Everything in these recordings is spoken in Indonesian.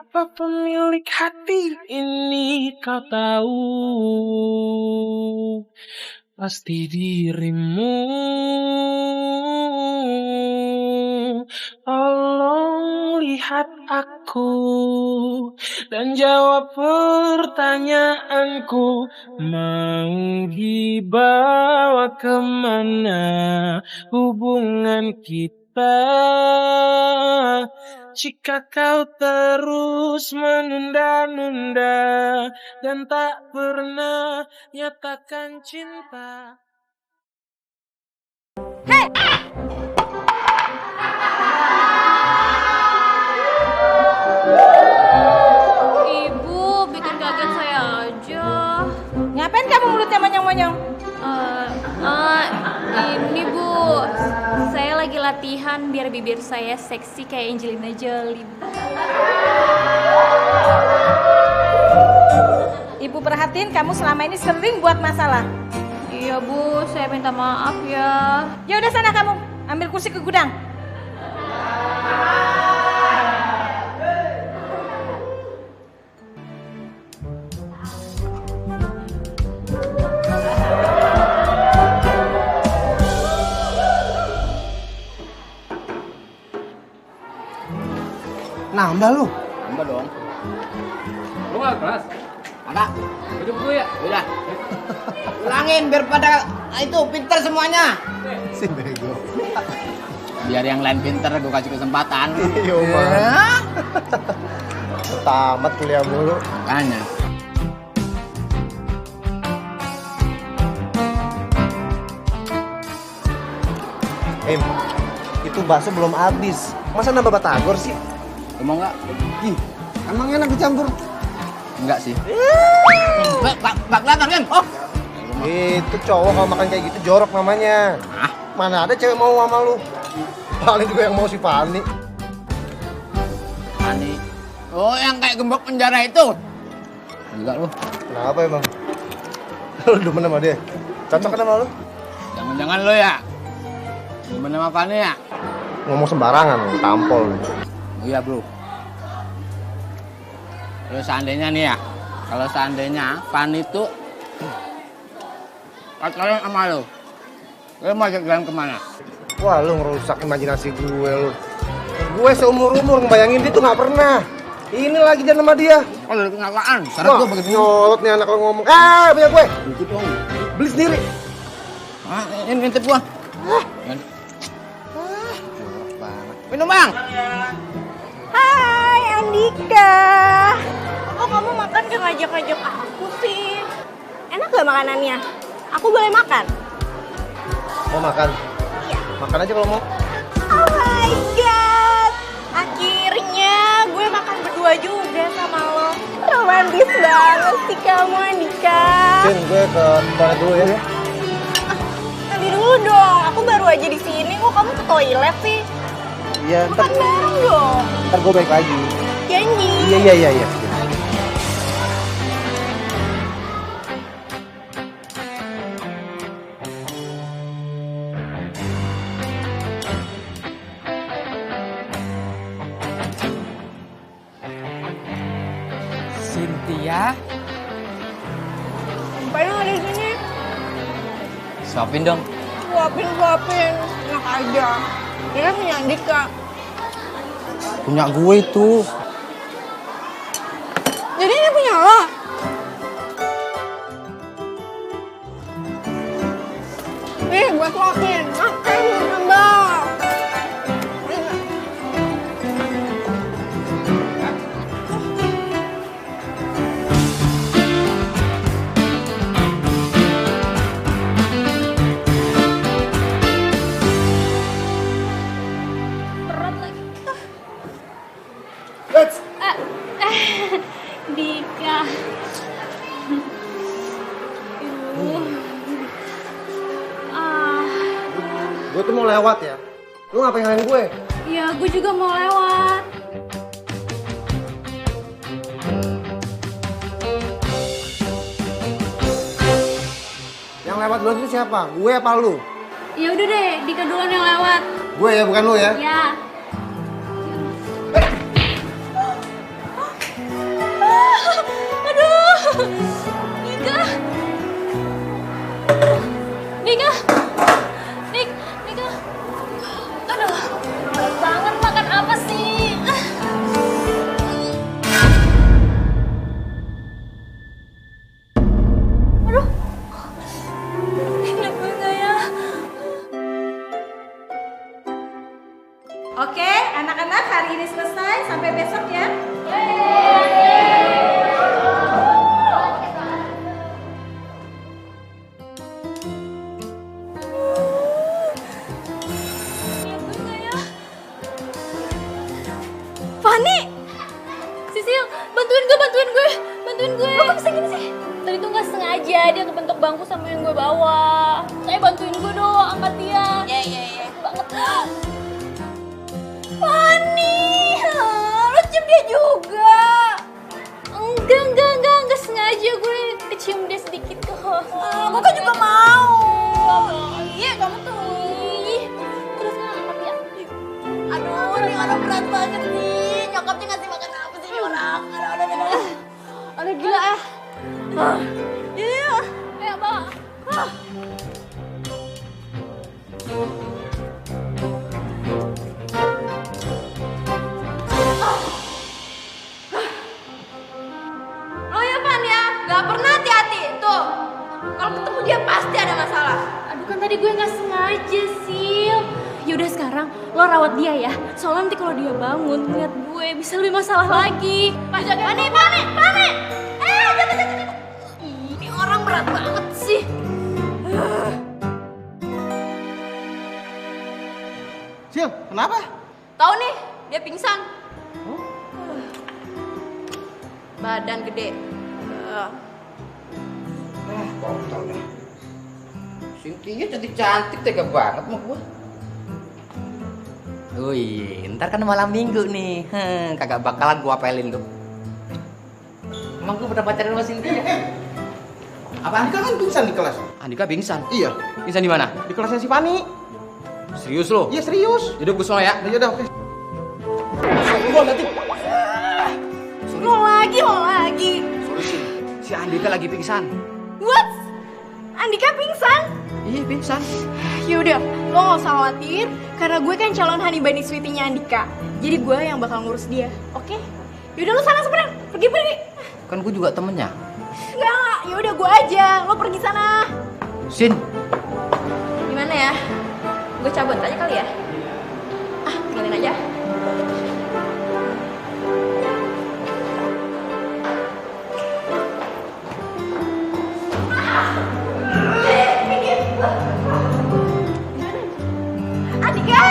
Siapa pemilik hati ini kau tahu, pasti dirimu. Tolong lihat aku dan jawab pertanyaanku. Mau dibawa kemana hubungan kita? Jika kau terus menunda-nunda dan tak pernah nyatakan cinta. Hei! Ibu, bikin kaget saya aja. Ngapain kamu mulutnya monyong-monyong? Ini Bu, saya lagi latihan biar bibir saya seksi kayak Angelina Jolie. Ibu perhatiin kamu selama ini sering buat masalah. Iya Bu, saya minta maaf ya. Ya udah sana kamu, ambil kursi ke gudang. Nambah lu. Nambah dong. Lu nggak kelas? Ada. Hidup gue ya? Udah. Ulangin biar pada itu pinter semuanya. Si bego. Biar yang lain pinter gue kasih kesempatan. Iya, Bang. Tamat kuliah mulu. Makanya. Itu bakso belum habis. Masa nambah batagor sih? Lu mau nggak? Ih, emang enak dicampur? Enggak sih. Bak kelihatan kan? Oh. Itu cowok kalau makan kayak gitu jorok namanya. Ah. Mana ada cewek mau sama lu? Paling juga yang mau si Fani. Ani. Oh, yang kayak gembok penjara itu. Enggak lu. Kenapa emang? Lu demen sama dia? Cocok kan sama lu? Jangan-jangan lu ya. Demen sama Fani ya? Ngomong sembarangan, lu tampol lu. Iya bro. Kalau seandainya nih ya, kalau seandainya Fani tuh pacaran sama lo mau jalan kemana? Wah, lu ngerusak imajinasi gue lu. Gue seumur-umur ngebayangin dia tuh gak pernah. Ini lagi jalan sama dia. Oh, dari kenyataan. Syarat gue begitu. Nyolot nih anak lo ngomong. Punya gue. Dikit dong. Beli sendiri. Ah, ini ngintip gua. Jorok banget. Minum bang. Hai Andika. Kok kamu makan gak ngajak-ngajak aku sih? Enak gak makanannya? Aku boleh makan? Mau makan? Iya. Makan aja kalau mau. Oh my god. Akhirnya gue makan berdua juga sama lo. Romantis banget sih kamu Andika. Sin, gue ke toilet dulu ya. Nanti dulu dong, aku baru aja di sini. Kok kamu ke toilet sih? Iya, Makan bareng dong. ntar gue balik lagi. Janji. Iya. Cynthia, Ngapain lo ada di sini? suapin dong. Suapin. Enak aja. Ini kan punya Andika. Punya gue itu. Jadi ini punya lo? Nih, gue suapin. Makan, nambah. Berat lagi. Let's. Dika. Gue tuh mau lewat ya. Lu ngapain ngalahin gue? Ya, gue juga mau lewat. Yang lewat duluan itu siapa? Gue apa lu? Ya udah deh, Dika duluan yang lewat. Gue ya, bukan lu ya? Ya. Nika. Nika. Nika. Aduh, berat banget makan apa sih? Aduh. Ingat gue nggak ya? Oke, anak-anak hari ini selesai. Sampai besok ya. Fani! Sisil, bantuin gue. Lo kok bisa gini sih? Tadi tuh gak sengaja dia kebentuk bangku sama yang gue bawa. Saya bantuin gue dong, angkat dia. Iya. Banget. Fani! Lo cium dia juga. Enggak sengaja gue kecium dia sedikit kok. Gue kan juga mau. Iya, kamu tuh. Terus angkat dia. Aduh, ini orang berat banget nih. Nyokapnya ngasih makan apa sih ini orang? Aduh, gila ah. Iya. Ayo bawa. Lo ya Van ya, gak pernah hati-hati. Tuh, kalau ketemu dia pasti ada masalah. Aduh kan tadi gue gak sengaja Sil. Yaudah sekarang lo rawat dia ya. Soalnya nanti kalau dia bangun ngeliat gue bisa lebih masalah lagi. Pani. Jatuh. Ini orang berat banget sih. Sil, kenapa? Tahu nih, dia pingsan. Badan gede. Kontol dah. Cynthia cantik-cantik, tega banget sama gua. Wih, ntar kan malam minggu nih. Kagak bakalan gua apelin lu. Emang gua pernah pacaran sama Cynthia? Apa Andika kan pingsan di kelas? Andika pingsan. Iya, Pingsan di mana? di kelasnya si Fani. Serius lo? Iya serius. Yaudah gua sono ya. Ya udah, oke. Gua nanti. Mau lagi. Sorry sih. Si Andika lagi pingsan. What? Andika pingsan? Iya, pingsan. Yaudah, lo gak usah khawatir. Karena gue kan calon honey bunny sweetie-nya Andika. Jadi gue yang bakal ngurus dia, oke? Yaudah lo sana sebenarnya, pergi. Kan gua juga temennya. Enggak, yaudah gue aja. Lo pergi sana. Sin, Gimana ya? Gue cabut aja kali ya? Tinggalin aja. Andika!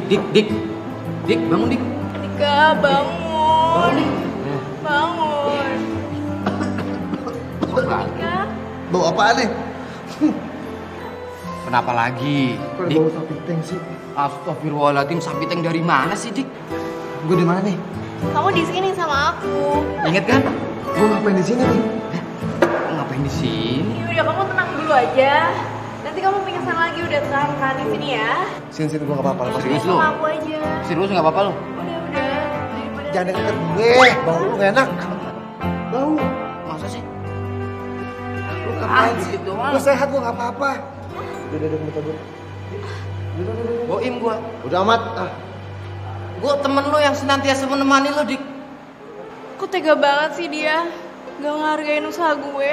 Dik, bangun Dik. Andika, bangun. Bangun. Andika. Bau apaan nih? Kenapa lagi? Dik. Bau sapi tank sih. Astagfirullahaladzim, sapi tank dari mana sih Dik? Gue di mana nih? Kamu di sini sama aku. Ingat kan? Gue ngapain di sini nih? Kok ngapain di sini? Udah kamu tenang dulu aja. Nanti kamu pingsan lagi udah tenang kan di sini ya. Sini gue gak apa-apa. Lepas Serius lu? Sama aku aja. Serius nggak apa-apa lu? Udah. Daripada jangan deket gue. Bau lu gak enak. Bau. Masa sih? Lu ngapain sih? dikit doang. Gue sehat, gue gak apa-apa. Udah, gue cabut. Boim gua. Udah amat. Gua temen lu yang senantiasa menemani lu Dik. kok tega banget sih dia. Gak ngehargain usaha gue.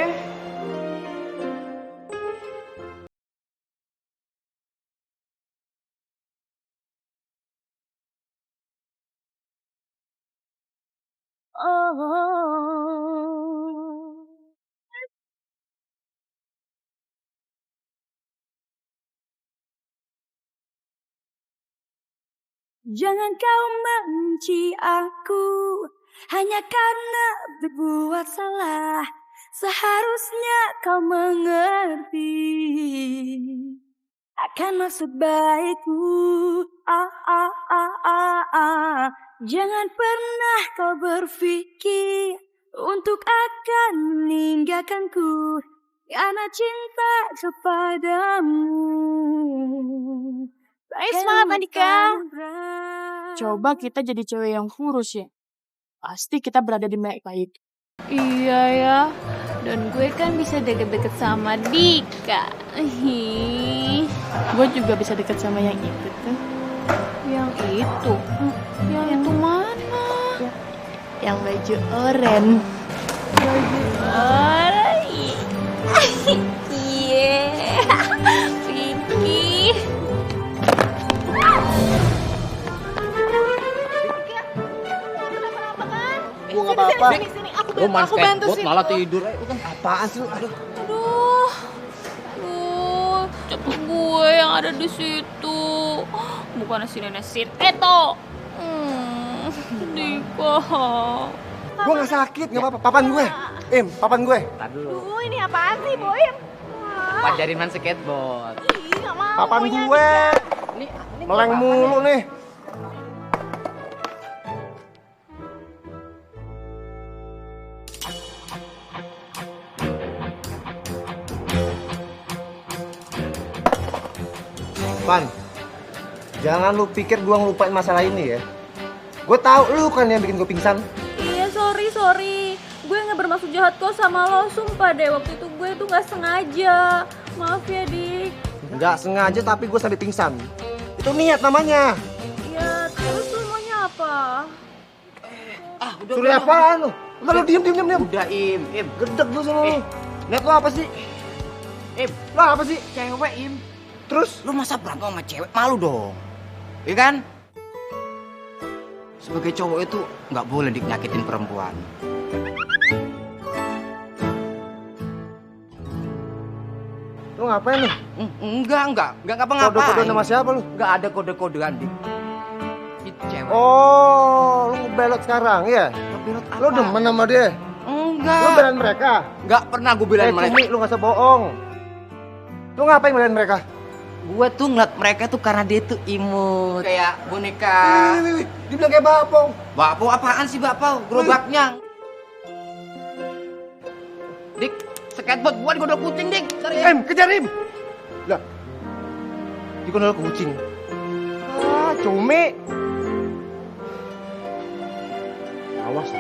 Jangan kau membenci aku hanya karena berbuat salah. Seharusnya kau mengerti akan maksud baikku. Jangan pernah kau berpikir untuk akan meninggalkanku karena cinta kepadamu. Baik, semangat Andika. Coba kita jadi cewek yang kurus ya. pasti kita berada di baik-baik. Iya ya, dan gue kan bisa deket-deket sama Dika. Gue juga bisa deket sama yang itu tuh. Yang itu? Yang itu mana? Yang baju oranye. Baju oranye. Iya. Vicky. Gue gak apa-apa. Sini, aku Lu main bantu, aku bantu skateboard sih. malah tidur. Kan Apaan sih lu? Aduh. Aduh. Cepet gue yang ada di situ. Bukan si nenek Sito. Dika. Gue gak sakit, gak apa-apa. Papan gue. Papan gue. tar dulu. Ini apaan sih, Boim? Pajarin main skateboard. Ih, gak mau. Papan maunya gue. Ini Meleng mulu nih. Pan, jangan lu pikir gua ngelupain masalah ini ya. Gue tahu lu kan yang bikin gue pingsan. Iya, sorry. Gue gak bermaksud jahat kok sama lo. Sumpah deh, waktu itu gue tuh gak sengaja. Maaf ya, Dik. Nggak sengaja tapi gue sampai pingsan. Itu niat namanya. Ya, terus lu maunya apa? Suruh apaan lu? Udah lu diem. Udah Im. Gedek lu sama lu. Lihat lu apa sih? Lu apa sih? Cewek Im. Terus? Lu masa berantem sama cewek? Malu dong. Iya kan? Sebagai cowok itu nggak boleh nyakitin perempuan. Lu ngapain nih? Enggak ngapa-ngapain. Kode-kode sama siapa lu? Nggak ada kode-kodean, Dik. Itu cewek. Oh, lu belot sekarang ya? Belot apa? Lu demen sama dia? Enggak. Lu belain mereka? Nggak pernah gue belain mereka. Cumi, lu nggak usah bohong. Lu ngapain belain mereka? Gue tuh ngeliat mereka tuh karena dia tuh imut. Kayak boneka. Wih, dibilang kayak bapong. Bapau apaan sih bapau? Gerobaknya. Dik, skateboard gua digodok kucing, Dik. Kejar Im. Lah, dikondol kucing. Cumi. Awas.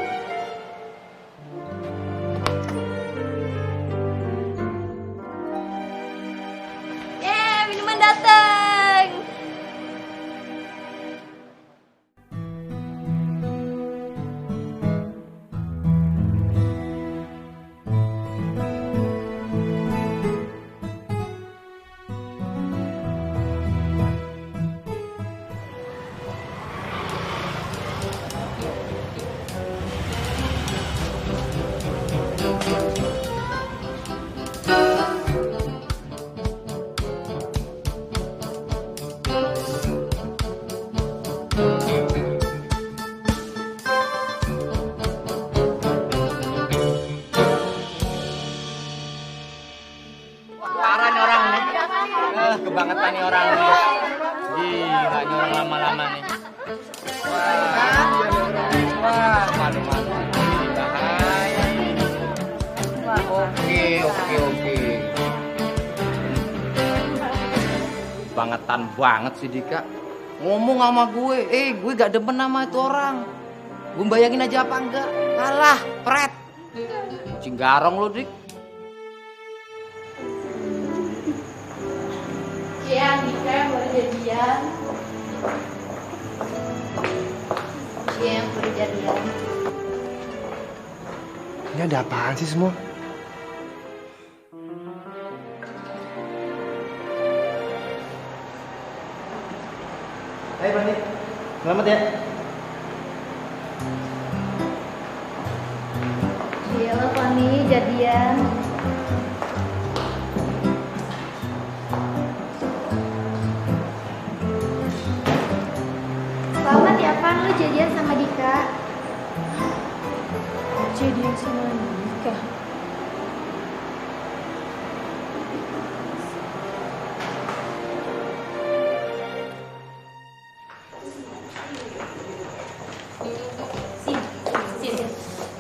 Minuman datang. Parah nih orang nih. Kebangetan nih orang nih. Gila nih orang lama-lama nih. Wah, malu-malu. Bahaya. Oke. Bangetan banget sih Dika. Ngomong sama gue, gue gak demen sama itu orang. Gue bayangin aja apa enggak. Kalah, pret. Kucing garong lu, Dik. Ya, Dika yang baru jadian. Dia yang baru jadian. Ini ada apaan sih semua? Hai Bani, selamat ya. Iya lah, Fani, jadian. Selamat ya, Fan, lu jadian sama Dika. Jadian sama Dika.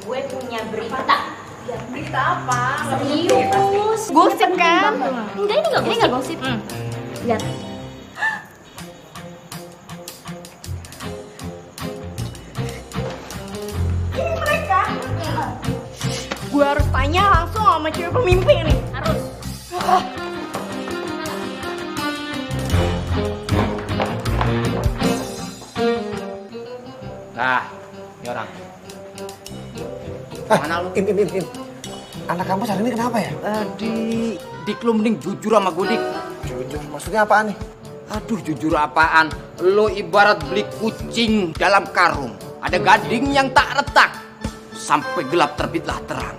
Gue punya berita. Berita apa? Serius? Gosip kan? Enggak, ini enggak gosip. Lihat. sama cewek pemimpi nih. Harus. Nah, ini orang. Mana lu? Im. Anak kampus hari ini kenapa ya? Dik lu mending jujur sama gue, Dik. Jujur, maksudnya apaan nih? Aduh, jujur apaan? Lo ibarat beli kucing dalam karung. Ada gading yang tak retak. Sampai gelap terbitlah terang.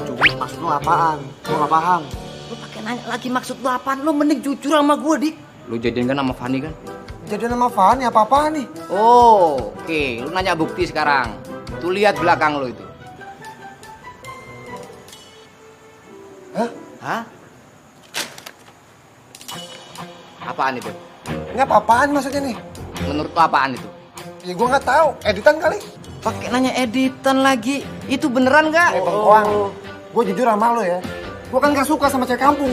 Jujur, maksud lu apaan? Gue gak paham. Lo pakai nanya lagi maksud lo apaan? Lo mending jujur sama gue, Dik. Lo jadian kan sama Fanny kan? Jadi nama Fanny apa-apaan nih? Oh, oke. Lo nanya bukti sekarang. Tuh lihat belakang lo itu. Hah? Apaan itu? Ini apa-apaan maksudnya nih? Menurut lo apaan itu? Ya gue gak tahu. Editan kali? Pakai nanya editan lagi. Itu beneran gak? Bengkoang. Gue jujur sama lo ya. Gue kan gak suka sama cewek kampung.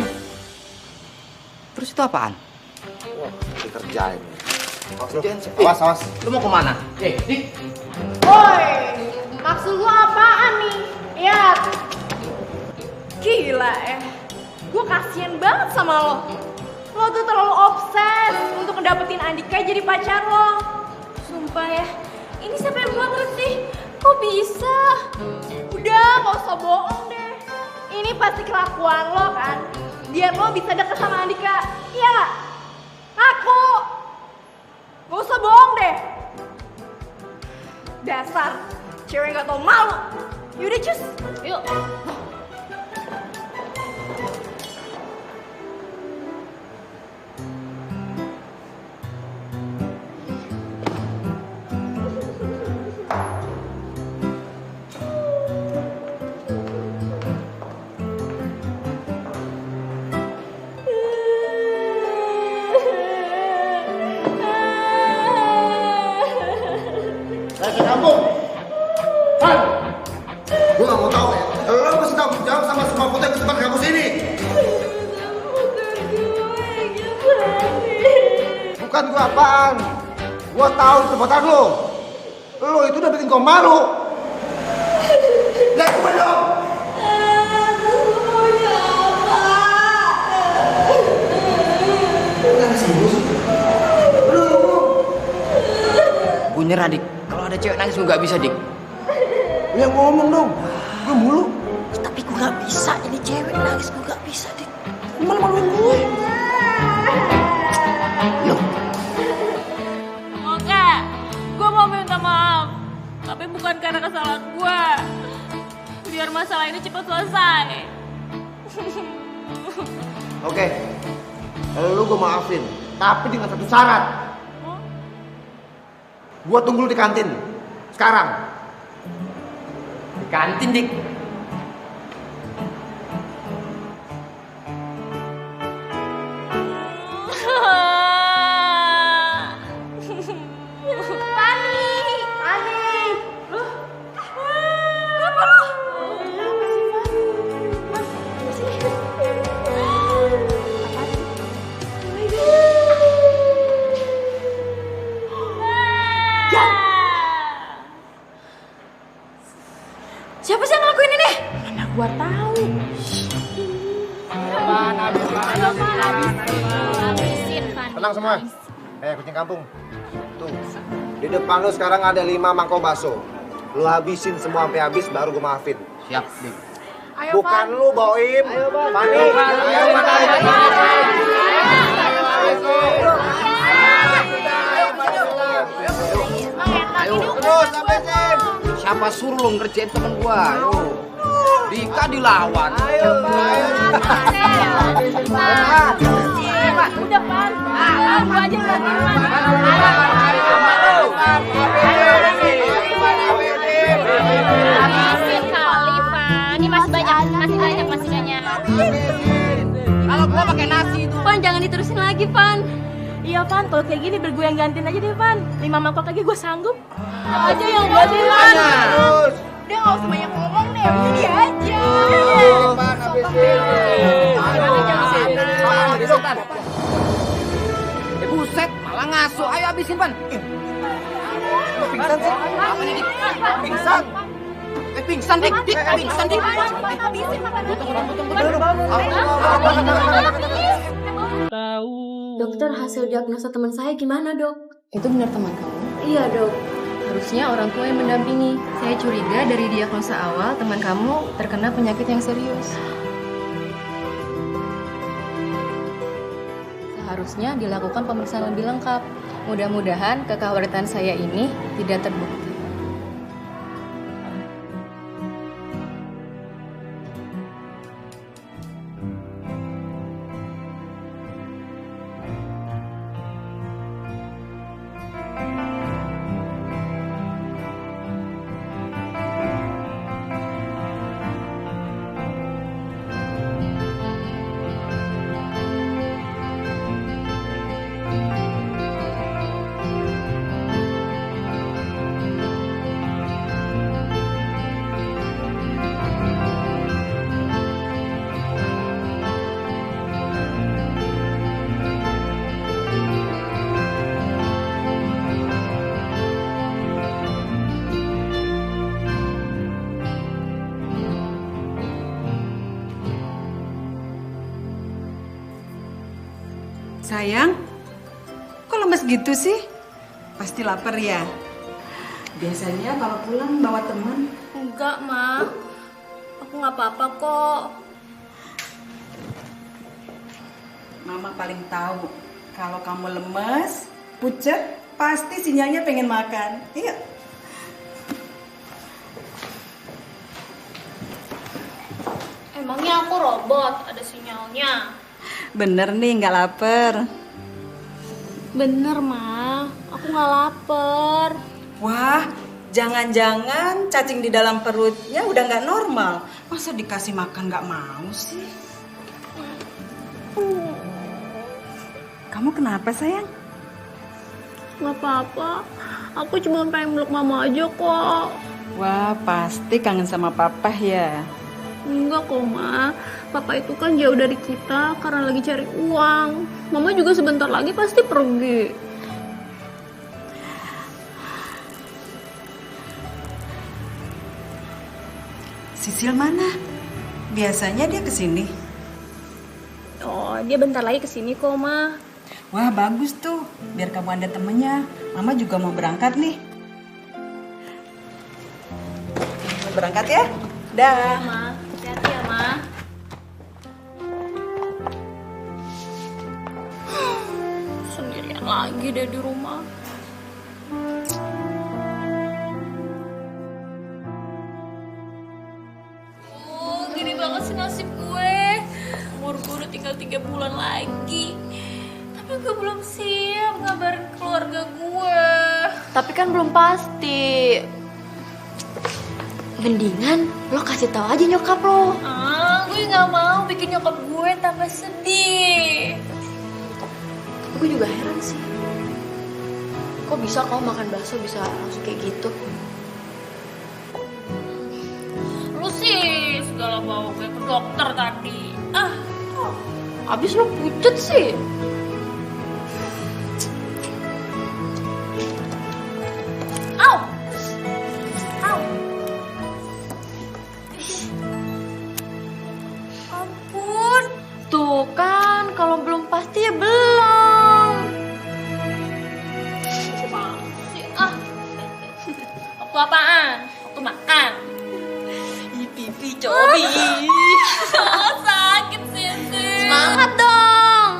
Terus itu apaan? Wah, dikerjain. Kerjaan sih. Awas. Lo mau kemana? Dik. Woi, maksud lu apaan nih? Ya, gila gue kasian banget sama lo. Lo tuh terlalu obses untuk ngedapetin Andika jadi pacar lo. Sumpah ya, ini siapa yang buat sih? Kok bisa? Udah, gak usah bohong deh. Ini pasti kelakuan lo kan, biar lo bisa deket sama Andika. Iya gak? Ngaku. Gak usah bohong deh. Dasar cewek gak tau malu. Yaudah cus, Yuk. Gue gak mau tahu ya. Lo mesti tanggung jawab sama semua foto yang tersebar di kampus ini. Bukan gue apaan. Gue tahu itu foto lo. Lo itu udah bikin gue malu. Lihat gue dong. Gue nyerah, Dik. Kalau ada cewek nangis gue gak bisa, Dik. Ya ngomong dong. Gue mulu. Tapi gue gak bisa. Ini cewek nangis gue gak bisa, Dik. Malu-maluin gue. Loh, Oke, gue mau minta maaf. Tapi bukan karena kesalahan gue. Biar masalah ini cepat selesai. Oke. Kalau lu gue maafin. Tapi dengan satu syarat. Gue tunggu lu di kantin. Sekarang. di kantin, Dik. Siapa sih yang ngelakuin ini? Mana gua tahu. Habisin, Van. Tenang semua. Kucing kampung. Tuh. Di depan lu sekarang ada 5 mangkok bakso. Lu habisin semua sampai habis baru gue maafin. Siap, Dik. Ayo, Bukan lu, Boim. Ayo, Bang. Fani. Ayo. Terus habisin. Siapa suruh lo ngerjain temen gua? Ayo. Dika dilawan. Ayo, Udah, Pan. Gua aja yang habisin kali, Pan. Ini masih banyak. Kalau gua pakai nasi itu. Pan, jangan diterusin lagi, Pan. Iya, Pan. Kalau kayak gini, biar gue yang gantiin aja deh, Pan. 5 mangkok lagi gue sanggup. Aja yang gantiin, Pan. Terus. Udah gak usah banyak ngomong deh, ini aja. Buset, malah ngasuh. Ayo habisin, Pan. Pingsan sih. Apa nih, Dik? Pingsan. pingsan dik, pingsan dik. Habisin makanan. Tahu. Dokter, hasil diagnosa teman saya gimana, Dok? Itu benar teman kamu? Iya, Dok. Harusnya orang tua yang mendampingi. Saya curiga dari diagnosa awal teman kamu terkena penyakit yang serius. Seharusnya dilakukan pemeriksaan lebih lengkap. Mudah-mudahan kekhawatiran saya ini tidak terbukti. Sayang, kok lemes gitu sih? Pasti lapar ya? Biasanya kalau pulang bawa teman. Enggak, Ma. Aku nggak apa-apa kok. Mama paling tahu kalau kamu lemes, pucet, pasti sinyalnya pengen makan. Iya. Emangnya aku robot, ada sinyalnya? Bener nih, nggak lapar. Bener, Ma. Aku nggak lapar. Wah, jangan-jangan cacing di dalam perutnya udah nggak normal. Masa dikasih makan nggak mau sih? Kamu kenapa sayang? Nggak apa-apa. Aku cuma pengen meluk Mama aja kok. Wah, pasti kangen sama papa ya. Enggak kok, Ma. Papa itu kan jauh dari kita karena lagi cari uang. Mama juga sebentar lagi pasti pergi. Sisil mana? Biasanya dia kesini. Oh, dia bentar lagi kesini kok, Ma. Wah, bagus tuh. Biar kamu ada temennya. Mama juga mau berangkat nih. Berangkat ya? Dah. Ma, hati-hati ya, Ma. Sendirian lagi deh di rumah. Gini banget sih nasib gue. Umur gue udah tinggal 3 bulan lagi. Tapi gue belum siap ngabarin keluarga gue. Tapi kan belum pasti. Mendingan lo kasih tahu aja nyokap lo. Gue nggak mau bikin nyokap gue tambah sedih. Gue juga heran sih. Kok bisa kau makan bakso bisa langsung kayak gitu? Lu sih segala bawa gue ke dokter tadi. Abis lo pucet sih. Au! Au! Ampun. Tuh kan, kalau belum pasti ya belum. Waktu apaan? Waktu makan. Pipi cobi. Sakit sih. Semangat dong.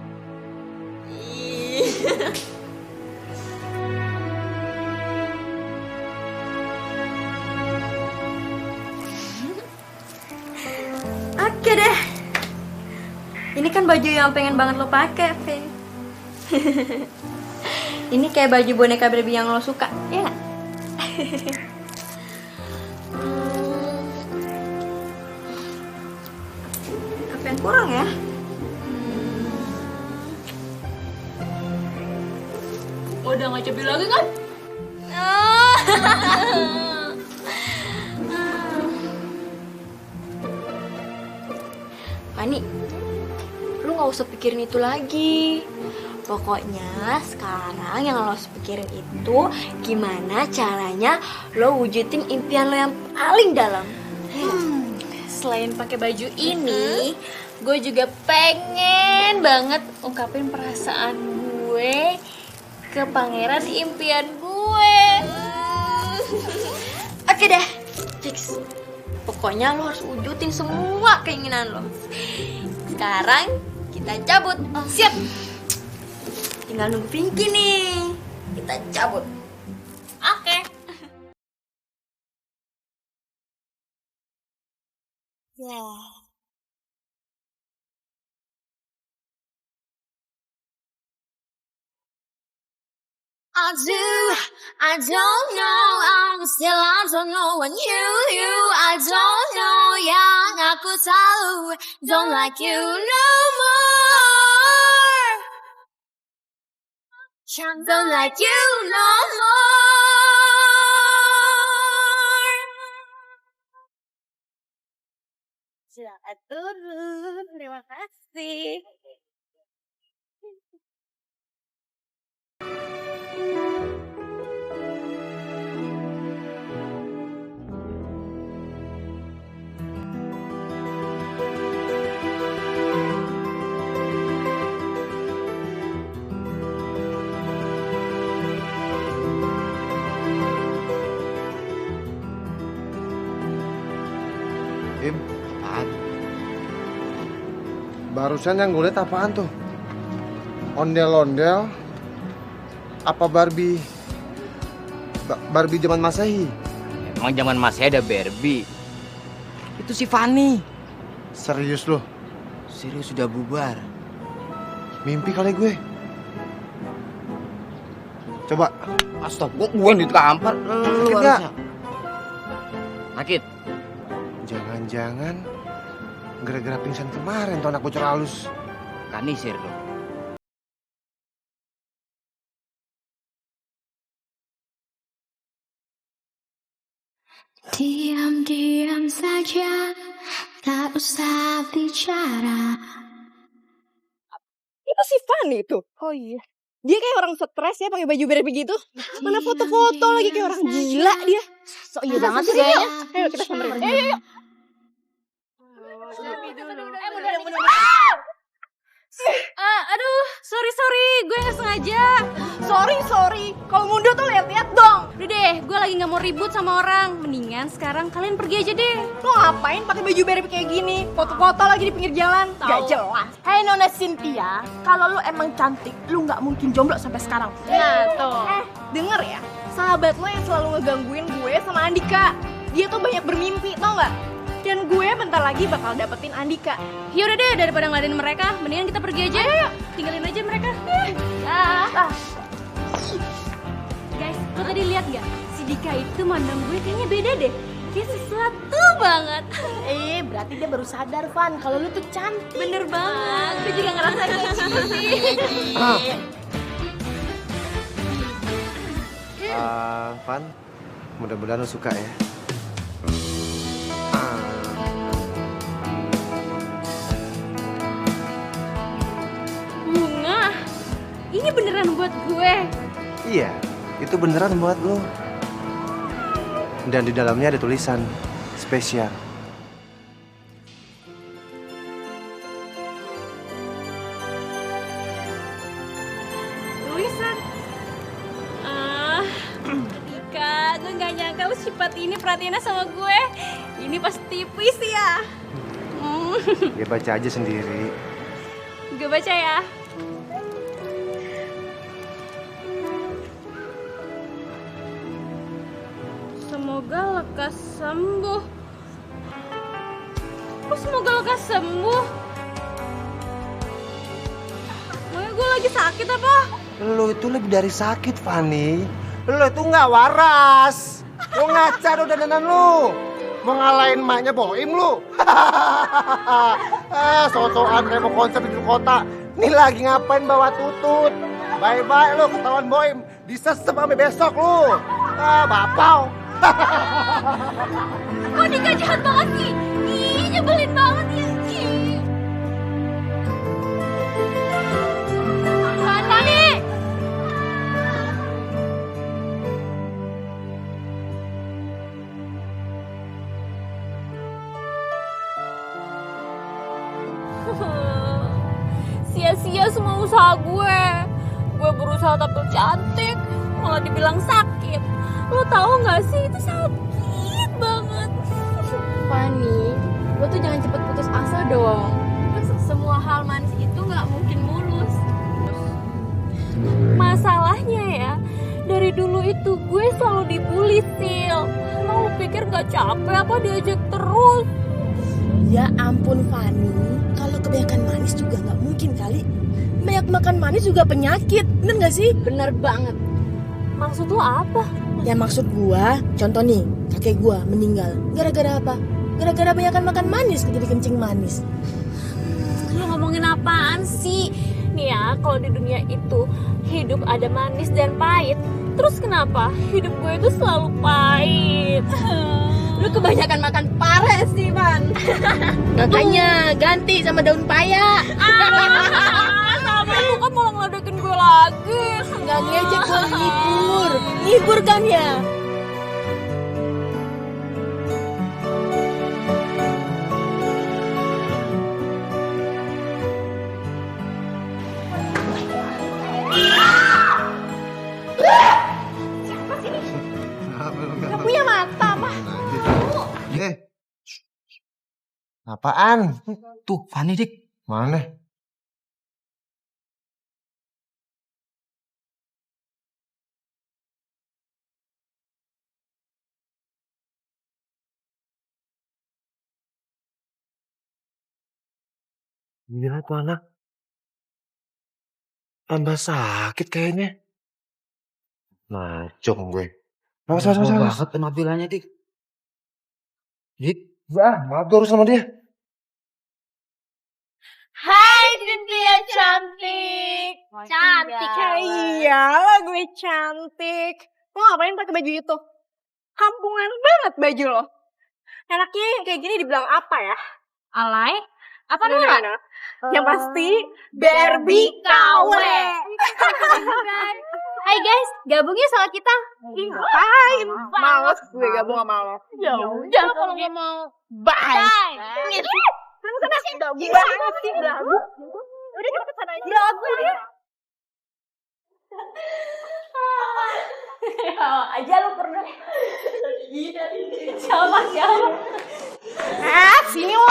Oke deh. Ini kan baju yang pengen banget lo pakai, Fe. Ini kayak baju boneka Barbie yang lo suka, ya nggak? Apa yang kurang ya? Udah nggak cabi lagi kan? Fani, lu gak usah pikirin itu lagi. Pokoknya sekarang yang lo harus pikirin itu gimana caranya lo wujudin impian lo yang paling dalam. Selain pakai baju ini, gue juga pengen banget ungkapin perasaan gue ke pangeran impian gue. Oke deh, fix. Pokoknya lo harus wujudin semua keinginan lo. Sekarang kita cabut. Siap. Tinggal nunggu Pinky nih. Kita cabut. Oke. Ya. I don't know, I don't know when you, I don't know, yang aku tahu, don't like you no more, don't like you no more. Silakan turun, terima kasih. Im, Apaan? barusan yang gue liat apaan tuh? Ondel-ondel? Apa Barbie? Barbie zaman Masehi? Emang zaman masih ada Barbie? Itu si Fanny. Serius loh? Serius sudah bubar. Mimpi kali gue. Coba. Astaga, gue ditampar. Lu Sakit nggak? harusnya. Sakit. Jangan-jangan gara-gara pingsan kemarin tuh anak bocor halus. Kanisir lo. Diam-diam saja, tak usah bicara. Itu si Fanny itu. Oh iya. Dia kayak orang stres ya pakai baju Barbie gitu. Mana foto-foto lagi kayak orang gila dia. So iya banget sih kayaknya. Ayo kita samperin. Ayo. Aduh, sorry, gue nggak sengaja. Sorry. Kalau mundur tuh lihat-lihat dong. Udah deh, gue lagi nggak mau ribut sama orang. Mendingan sekarang kalian pergi aja deh. Lo ngapain pakai baju Barbie kayak gini? Foto-foto lagi di pinggir jalan. Gak jelas. Hai Nona Cynthia, kalau lu emang cantik, lu nggak mungkin jomblo sampai sekarang. Nah tuh. Denger ya. Sahabat lo yang selalu ngegangguin gue sama Andika. Dia tuh banyak bermimpi, tau nggak? Dan gue bentar lagi bakal dapetin Andika. Ya udah deh, daripada ngeladenin mereka, mendingan kita pergi aja. Ayo. Tinggalin aja mereka. Guys, lo tadi lihat gak? Si Dika itu mandang gue kayaknya beda deh. Dia sesuatu banget. Berarti dia baru sadar, Van, kalau lu tuh cantik. Bener banget. Gue juga ngerasa kayak gitu sih. Van, mudah-mudahan lo suka ya. Bunga, ini beneran buat gue. Iya, itu beneran buat lo. Dan di dalamnya ada tulisan spesial. Tulisan. Dika, gue gak nyangka lu sifat ini perhatiannya sama gue. Ini pasti puisi ya. Ya baca aja sendiri. Gue baca ya. Semoga lekas sembuh. Kok semoga lekas sembuh? Makanya gue lagi sakit apa? Lo itu lebih dari sakit, Fanny. Lo itu nggak waras. Lo ngaca lo dandanan lo. Mau ngalahin emaknya Boim lo. So-soan kayak mau konser di kota. Nih lagi ngapain bawa tutut. Bye-bye lo ketahuan Boim. Disesep sampai besok lo. Bapau. Kok Dika jahat banget sih? Ih, nyebelin banget ya. Ih. berusaha tampil cantik, malah dibilang sakit. Lo tahu nggak sih itu sakit banget. Fanny, lo tuh jangan cepet putus asa dong. Semua hal manis itu nggak mungkin mulus. Masalahnya ya, dari dulu itu gue selalu dibully, Sil. Emang lo pikir gak capek apa diajak terus? Ya ampun Fanny, kalau kebanyakan manis juga nggak mungkin kali. Banyak makan manis juga penyakit, bener nggak sih? Bener banget. Maksud lo apa? Ya maksud gua, contoh nih, kakek gua meninggal. Gara-gara apa? Gara-gara banyakan makan manis, jadi kencing manis. Lo ngomongin apaan sih? Nih ya, kalau di dunia itu hidup ada manis dan pahit. Terus kenapa hidup gue itu selalu pahit? Lu kebanyakan makan pare sih, Van. Makanya ganti sama daun paya. Tapi lu kan malah ngeledekin gue lagi. Nggak ngejek, gua ngibur. Ngibur kan ya? Gak punya mata, mah. Apaan? Tuh, Fanny dik. Mana? Gila tuh anak. Tambah sakit kayaknya. Macong gue. Awas. Banget penampilannya dik. Dik. Maaf gue harus sama dia. Hai Cynthia cantik. Cantik. Iyalah gue cantik. Lo ngapain pakai baju itu? Kampungan banget baju lo. Enaknya kayak gini dibilang apa ya? Alay? Apa Gimana? Yang pasti Barbie KW. Hai guys, gabung yuk sama kita. Ngapain? Males gue gabung sama lo. Ya udah kalau nggak mau. Bye. Sana sih udah banget sih belagu. Udah kita kesana aja. Belagu dia. Aja lu pernah. Siapa? Sini lo.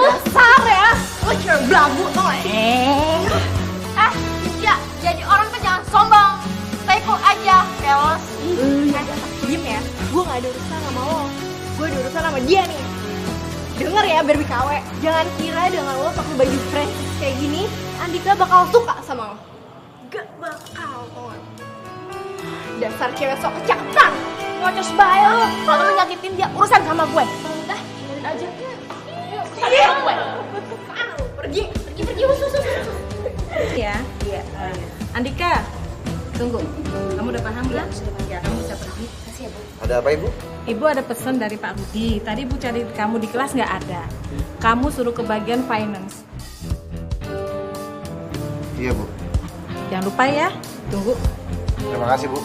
Dasar ya. Lo cuma belagu tau gak? Ya, jadi orang tuh jangan sombong. Stay cool aja, keles. Diem ya, gue gak ada urusan sama lo. Gue ada urusan sama dia nih. Denger ya Barbie KW, jangan kira dengan lo pakai baju fresh kayak gini, Andika bakal suka sama lo. Gak bakal, tau gak? Dasar cewek sok kecapetan. Ngocos bae lo. Kalau lo nyakitin dia, urusan sama gue. Udah, biarin aja. Pergi. Ya. Andika, tunggu. Kamu udah paham belum? Ya, kamu bisa pergi. Kasih ya, Bu. Ada apa ibu? Ibu ada pesan dari Pak Rudi. Tadi Ibu cari kamu di kelas nggak ada. Kamu suruh ke bagian finance. Iya bu. Jangan lupa ya. Tunggu. Terima kasih bu.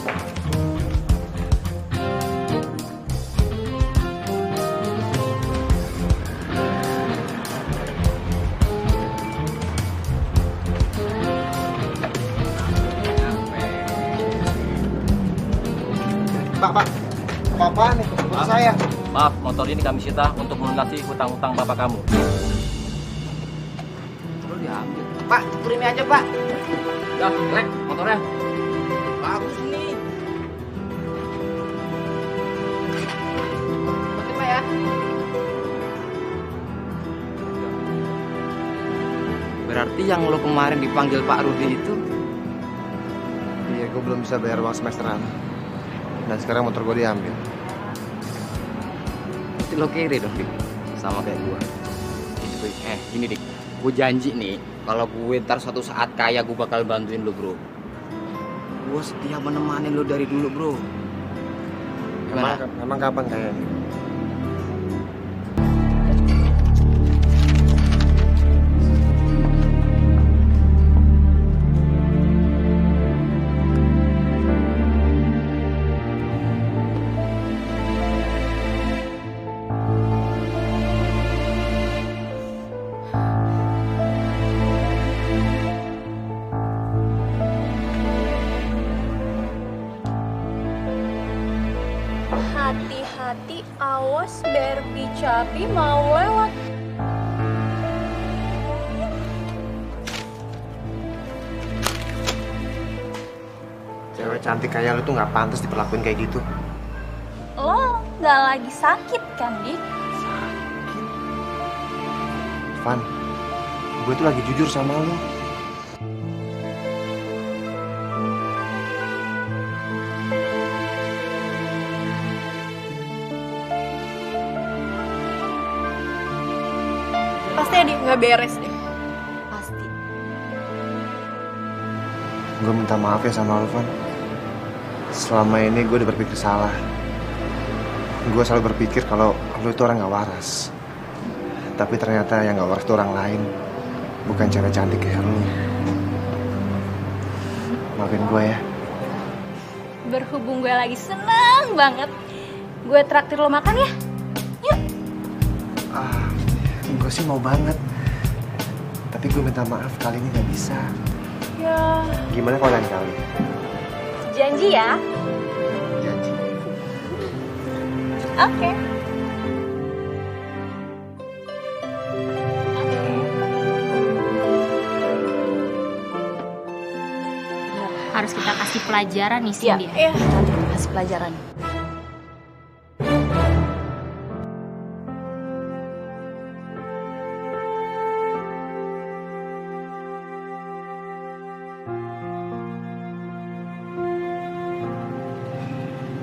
Pak, apa nih? Motor saya. Maaf, motor ini kami sita untuk melunasi hutang-hutang bapak kamu. Lo diambil. Pak, turunin aja pak. Ya, jelek motornya. Bagus nih. Oke Pak ya. Berarti yang lo kemarin dipanggil Pak Rudi itu? Iya, gue belum bisa bayar uang semesteran. Dan sekarang motor gue diambil. Itu lo kere dong, Dik. Sama kayak gue. Gini, Dik. Gue janji nih, kalau gue ntar suatu saat kaya, gue bakal bantuin lo, bro. Gue setia menemani lo dari dulu, bro. Gimana? Emang kapan kayaknya? Hati-hati, awas Barbie Cabi mau lewat. Cewek cantik kayak lu tuh nggak pantas diperlakuin kayak gitu. Lo nggak lagi sakit kan, Dik? Van, gue tuh lagi jujur sama lu. Pasti ya, Dik, nggak beres deh. Pasti. Gue minta maaf ya sama lu, Van. Selama ini gue udah berpikir salah. Gue selalu berpikir kalau lu itu orang gak waras. Tapi ternyata yang gak waras itu orang lain. Bukan cewek cantik kayak lu. Maafin gue ya. Berhubung gue lagi senang banget, gue traktir lo makan ya. Yuk. Gue sih mau banget. Tapi gue minta maaf kali ini gak bisa. Ya. Gimana kalau lain kali? Janji ya. Janji. Oke. Harus kita kasih pelajaran nih sih dia. Iya. Kasih pelajaran.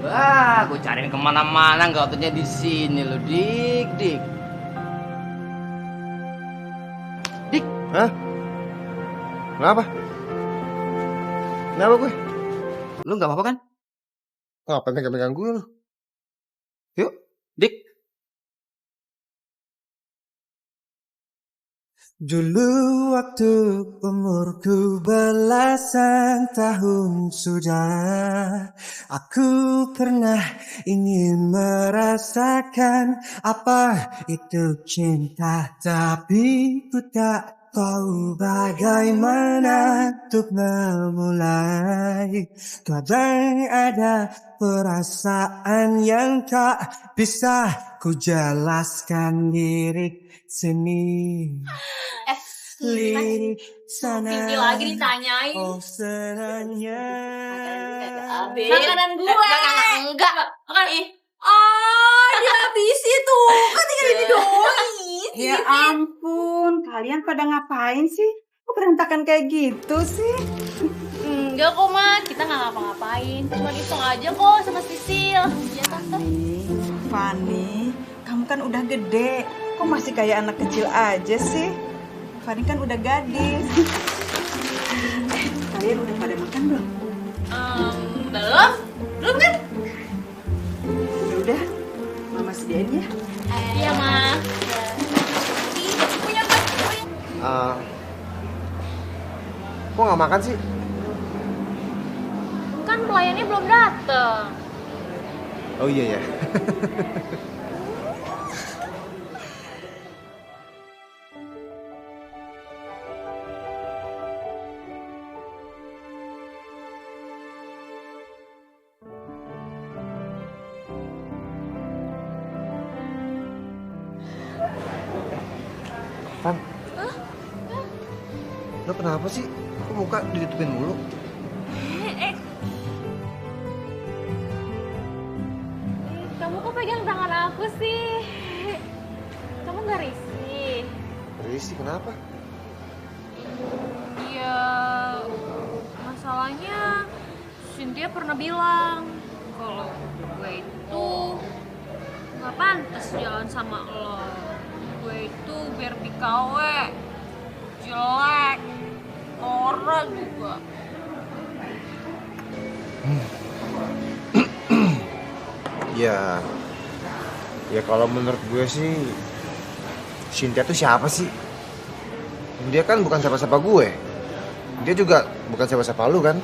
Wah, gue cariin kemana-mana nggak taunya di sini lo, Dik. Dik. Hah? Kenapa? Kenapa gue? Lu nggak apa-apa kan? Ngapain pegang-pegang gue lu? Yuk. Dik. Dulu waktu umurku belasan tahun sudah, aku pernah ingin merasakan apa itu cinta, tapi ku tak tahu bagaimana untuk memulai. Kadang ada perasaan yang tak bisa ku jelaskan lirik seni. Lirik sana. Sini lagi ditanyain. Oh senangnya. Makanan gue. Enggak. Makan dihabisi tuh. Kan tinggal ini doang. Ya ampun, kalian pada ngapain sih? Kok berantakan kayak gitu sih? Enggak kok, Ma. Kita nggak ngapa-ngapain. Cuma iseng aja kok sama Sisil. Iya, Tante. Fanny, kamu kan udah gede. Kok masih kayak anak kecil aja sih? Fanny kan udah gadis. Kalian udah pada makan belum? Belum? Belum kan? Udah, Mama sediain ya. Iya, Ma. Kok nggak makan sih? Kan pelayannya belum dateng. Oh iya ya. Van, lo kenapa sih? Kok muka ditutupin mulu? Kamu kok pegang tangan aku sih? Kamu gak risih? Risih kenapa? Iya, masalahnya Cynthia pernah bilang kalau gue itu gak pantas jalan sama lo. Gue itu biar KW, jelek, norak juga. Ya kalau menurut gue sih Cynthia tuh siapa sih? Dia kan bukan siapa-siapa gue. Dia juga bukan siapa-siapa lu kan.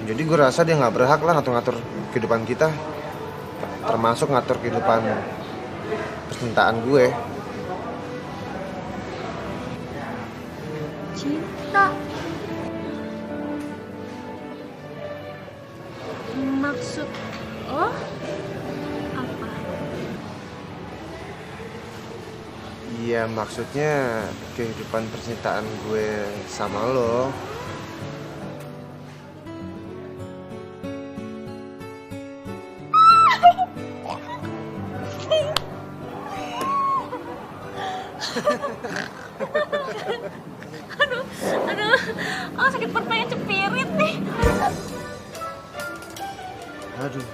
Jadi gue rasa dia gak berhak lah ngatur-ngatur kehidupan kita. Termasuk ngatur kehidupan percintaan gue. Cinta. Maksud lo Ya maksudnya kehidupan percintaan gue sama lo. Aduh, sakit perut pengen cepirit nih. Aduh.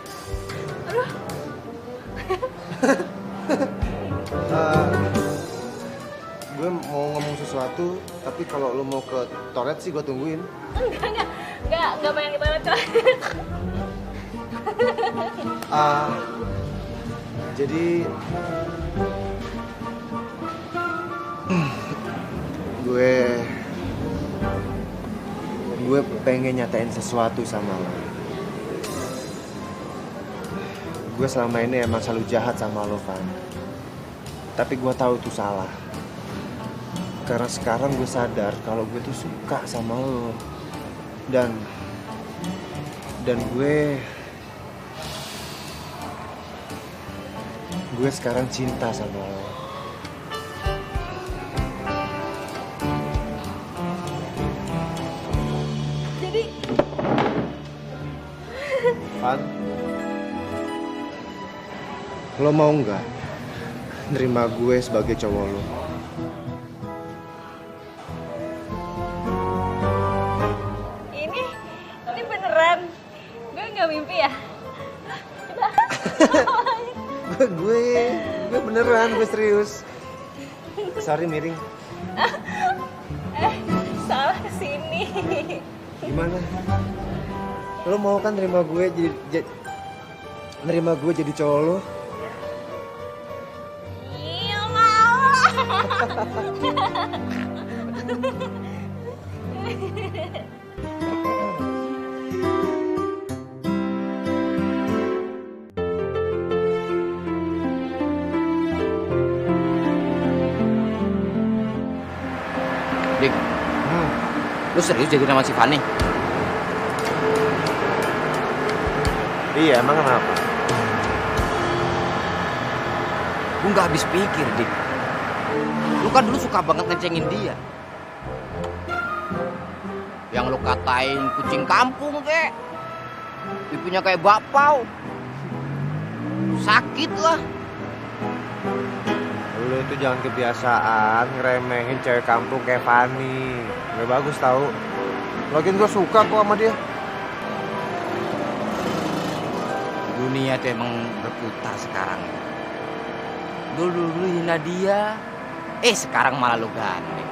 Gue mau ngomong sesuatu, tapi kalau lo mau ke toilet sih gue tungguin. Enggak pengen ke toilet kok. Jadi gue pengen nyatain sesuatu sama lo. Gue selama ini emang selalu jahat sama lo, Van. Tapi gue tahu itu salah. Karena sekarang gue sadar kalau gue tuh suka sama lo. Dan gue sekarang cinta sama lo. Jadi Van, lo mau nggak nerima gue sebagai cowok lo? ini beneran. Gue nggak mimpi ya. gue beneran, gue serius. Sorry miring. Salah kesini. Gimana? Lo mau kan nerima gue jadi cowok lo? Iya mau. Dik, lu serius jadi nama si Fanny? Iya, emang kenapa? Gue nggak habis pikir, Dik. Lu kan dulu suka banget ngecengin dia. Yang lu katain kucing kampung, kek. Pipinya kayak bakpao. Sakit lah. Lu itu jangan kebiasaan ngeremehin cewek kampung kayak Fanny. Gak bagus tau. Lagian gue suka kok sama dia. Dunia tuh emang berputar sekarang. Dulu hina dia. Sekarang malah lu gandeng.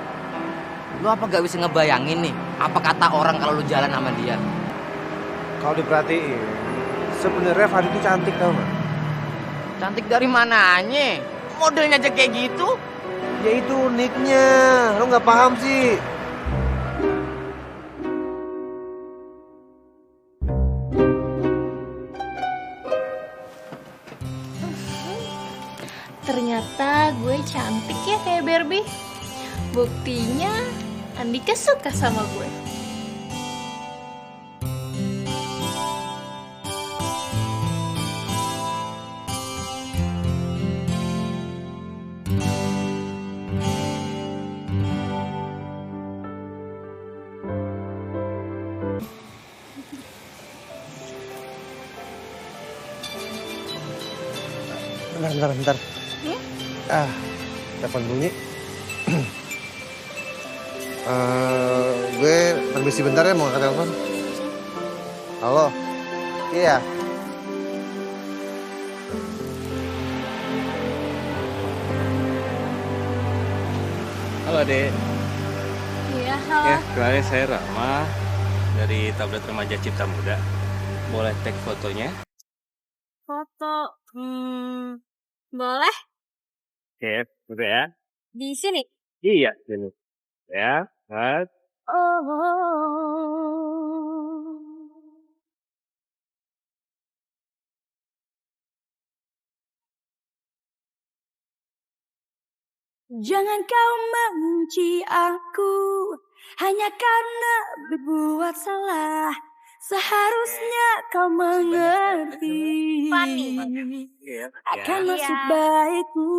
Lu apa gak bisa ngebayangin nih apa kata orang kalau lu jalan sama dia? Kalau diperhatiin, sebenarnya Fanny itu cantik tau gak? Cantik dari mananya? Modelnya aja kayak gitu. Ya itu uniknya. Lu gak paham sih. Ternyata gue cantik ya kayak Barbie. Buktinya Andika suka sama gue. Bentar. Telepon bunyi. Gue permisi bentar ya mau angkat telepon. Halo. Iya. Halo, Dek. Iya, halo. Ya, kenalin saya Rama dari Tablet Remaja Cipta Muda. Boleh tag fotonya? Foto. Boleh? Oke, udah ya. Di sini. Iya, sini. Ya, kan? Jangan kau membenci aku hanya karena berbuat salah. Seharusnya kau mengerti akan maksud baikku.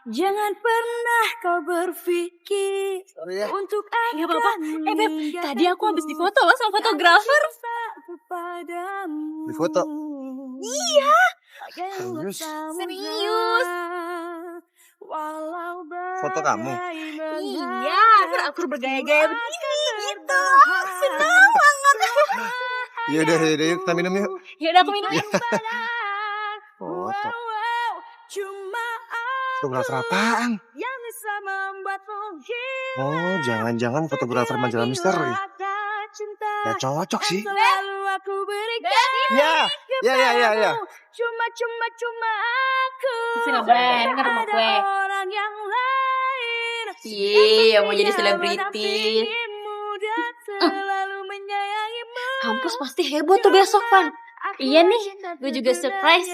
Jangan pernah kau berpikir untuk Gak apa-apa. Beb, tadi aku habis difoto loh sama fotografer. Di foto? Iya. Serius? Serius. Foto kamu? Iya, aku bergaya-gaya begini gitu. Senang banget. Yaudah, yuk kita minum yuk. Yaudah aku minum. Foto. Fotografer apaan? Oh, jangan-jangan fotografer majalah misteri. Ya cocok sih. Ya. Cuma aku. Sini denger sama gue. Iya, mau jadi selebriti. Kampus pasti heboh tuh besok, Pan. Iya nih, gue juga surprise.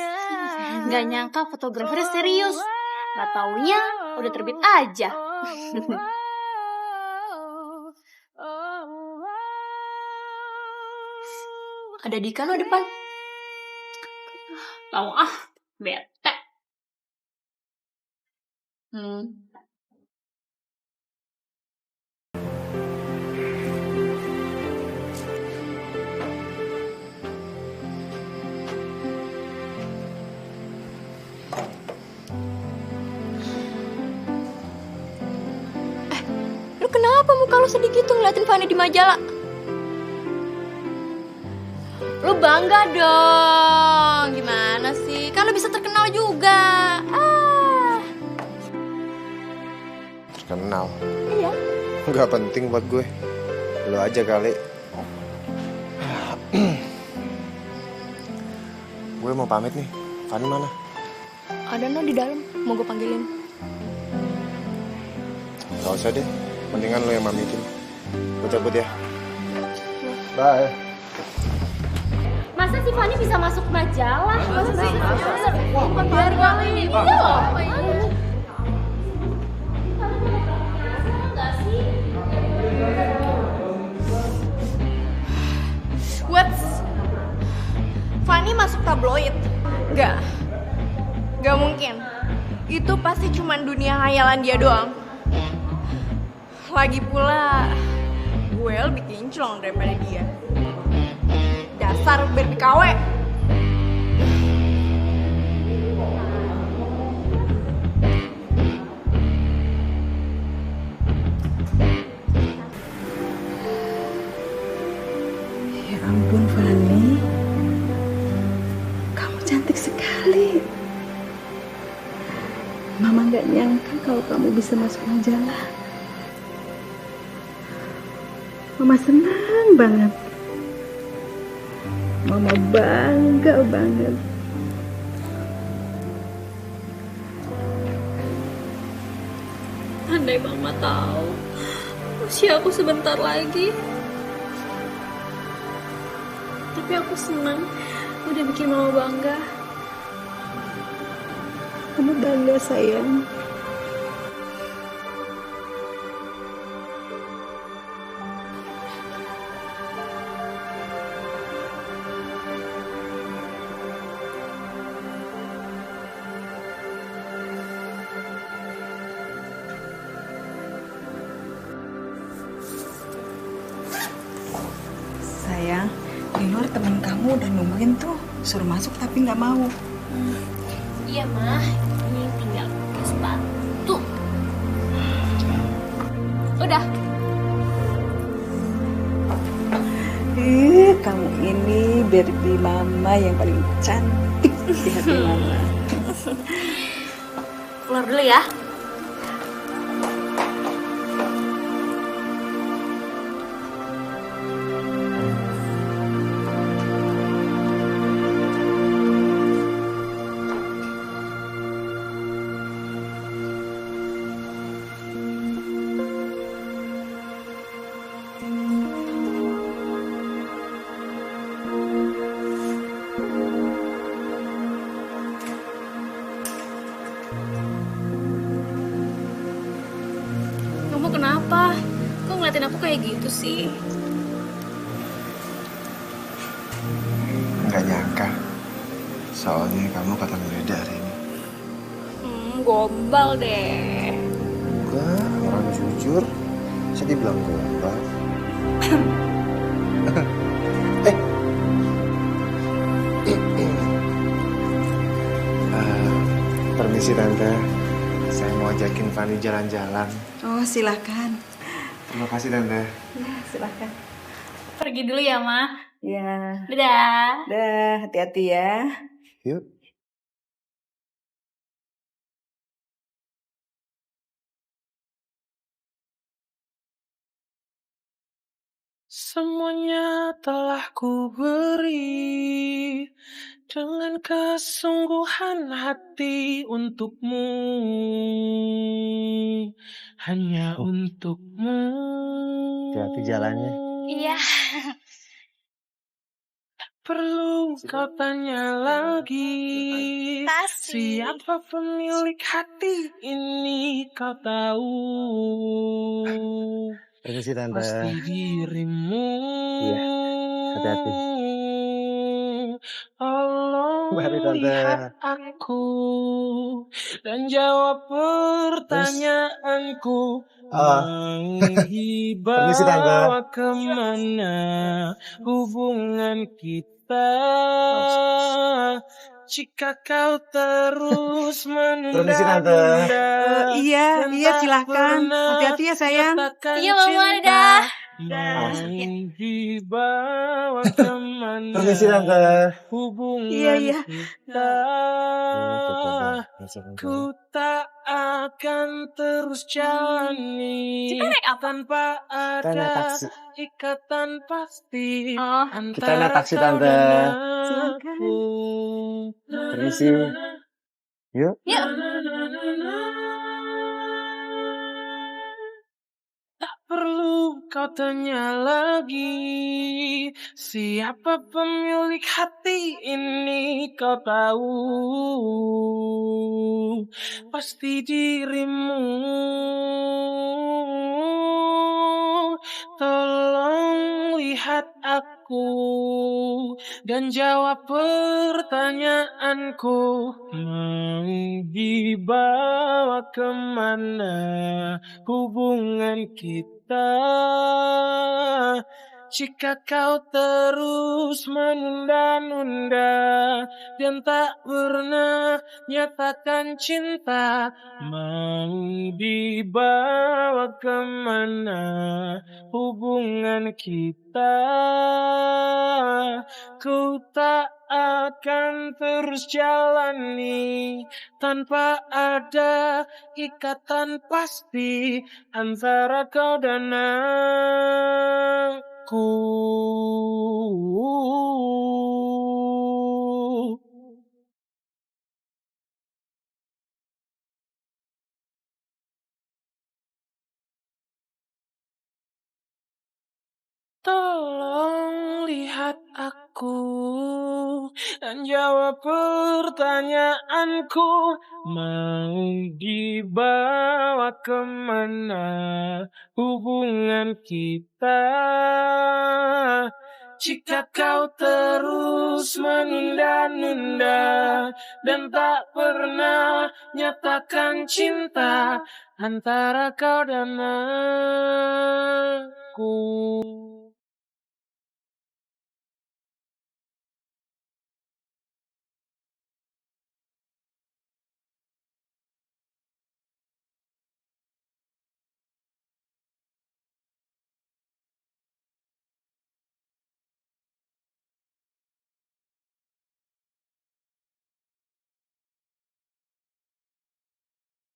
Gak nyangka fotografernya serius. Gak taunya udah terbit aja. Ada Dika lo depan. Tahu bete. Lu kenapa muka lu sedih gitu ngeliatin Fanny di majalah? Lu bangga dong. Gimana sih? Kan lu bisa terkenal juga. Terkenal? Iya. Gak penting buat gue. Lo aja kali. Gue mau pamit nih. Fanny mana? Ada no di dalam. Mau gue panggilin. Gak usah deh. Mendingan lo yang pamitin. Gue cabut ya. Bye. Masa sih Fanny bisa masuk majalah? Masa sih? Bukan biar kali ini. Iya loh. Fanny masuk tabloid? Gak mungkin. Itu pasti cuman dunia hayalan dia doang. Lagi pula, gue lebih kinclong daripada dia. Dasar Barbie KW. Ya ampun Fanny, kamu cantik sekali. Mama gak nyangka kalau kamu bisa masuk majalah. Mama senang banget. Mama bangga banget. Andai Mama tahu usia aku sebentar lagi. Tapi aku senang udah bikin Mama bangga. Kamu bangga sayang. Sayang, di luar temen kamu udah nungguin tuh. Suruh masuk tapi nggak mau. Iya mah, ini tinggal pakai sepatu. Udah. Kamu ini Barbie Mama yang paling cantik di hati Mama. Keluar dulu ya. Kamu kenapa? Kok ngeliatin aku kayak gitu sih? Nggak nyangka. Soalnya kamu kelihatan beda hari ini. gombal deh. Enggak, orang jujur. Saya dibilang gombal. Permisi tante, saya mau ajakin Fanny jalan-jalan. Oh, silakan. Terima kasih tante. Ya, silakan. Pergi dulu ya, Ma. Ya. Dadah. Dah, hati-hati ya. Yuk. Semuanya telah ku beri dengan kesungguhan hati untukmu, hanya untukmu. Hati-hati jalannya. Iya. Perlu kau tanya lagi, siapa pemilik hati ini kau tahu. Permisi tante. Pasti dirimu. Iya, hati-hati. Tolong Mari tante. lihat aku dan jawab pertanyaanku. Permisi tante. Dibawa kemana hubungan kita jika kau terus Permisi tante. menunda. Iya, silakan. Hati-hati ya sayang. Iya, Mama, dadah. Dibawa kemana Permisi tante. hubungan Iya. kita. Ku tak akan terus jalani tanpa Kita naik ada taksi. ikatan pasti Kita antara naik taksi kau tante. dan Silakan. aku. Permisi. Yuk. Yuk. Perlu kau tanya lagi, siapa pemilik hati ini kau tahu. Pasti dirimu. Tolong lihat aku dan jawab pertanyaanku. Mau dibawa kemana hubungan kita jika kau terus menunda-nunda dan tak pernah nyatakan cinta. Mau dibawa kemana hubungan kita. Ku tak akan terus jalani tanpa ada ikatan pasti antara kau dan aku. Tolong lihat aku dan jawab pertanyaanku. Mau dibawa kemana hubungan kita jika kau terus menunda-nunda dan tak pernah nyatakan cinta antara kau dan aku.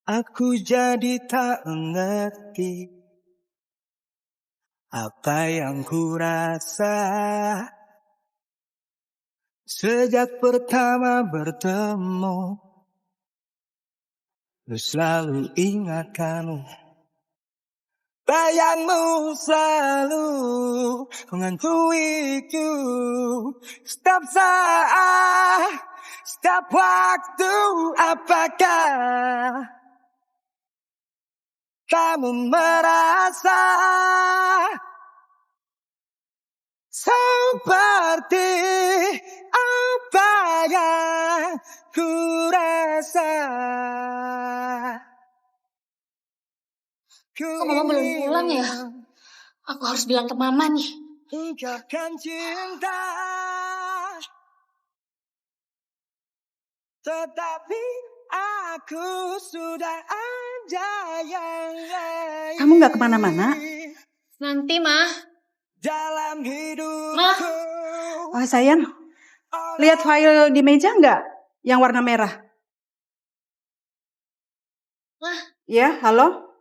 Aku jadi tak mengerti apa yang ku rasa sejak pertama bertemu. Ku selalu ingat kamu, bayangmu selalu menghantuiku. Setiap saat, setiap waktu, apakah kamu merasa seperti apa yang ku rasa. Kok mama belum pulang ya? Aku harus bilang ke mama nih. Ungkapkan cinta, tetapi aku sudah ada yang lain. Kamu nggak kemana-mana? Nanti, Mah. Dalam hidupku. Mah. Oh, sayang, lihat file di meja nggak yang warna merah? Mah. Ya, halo?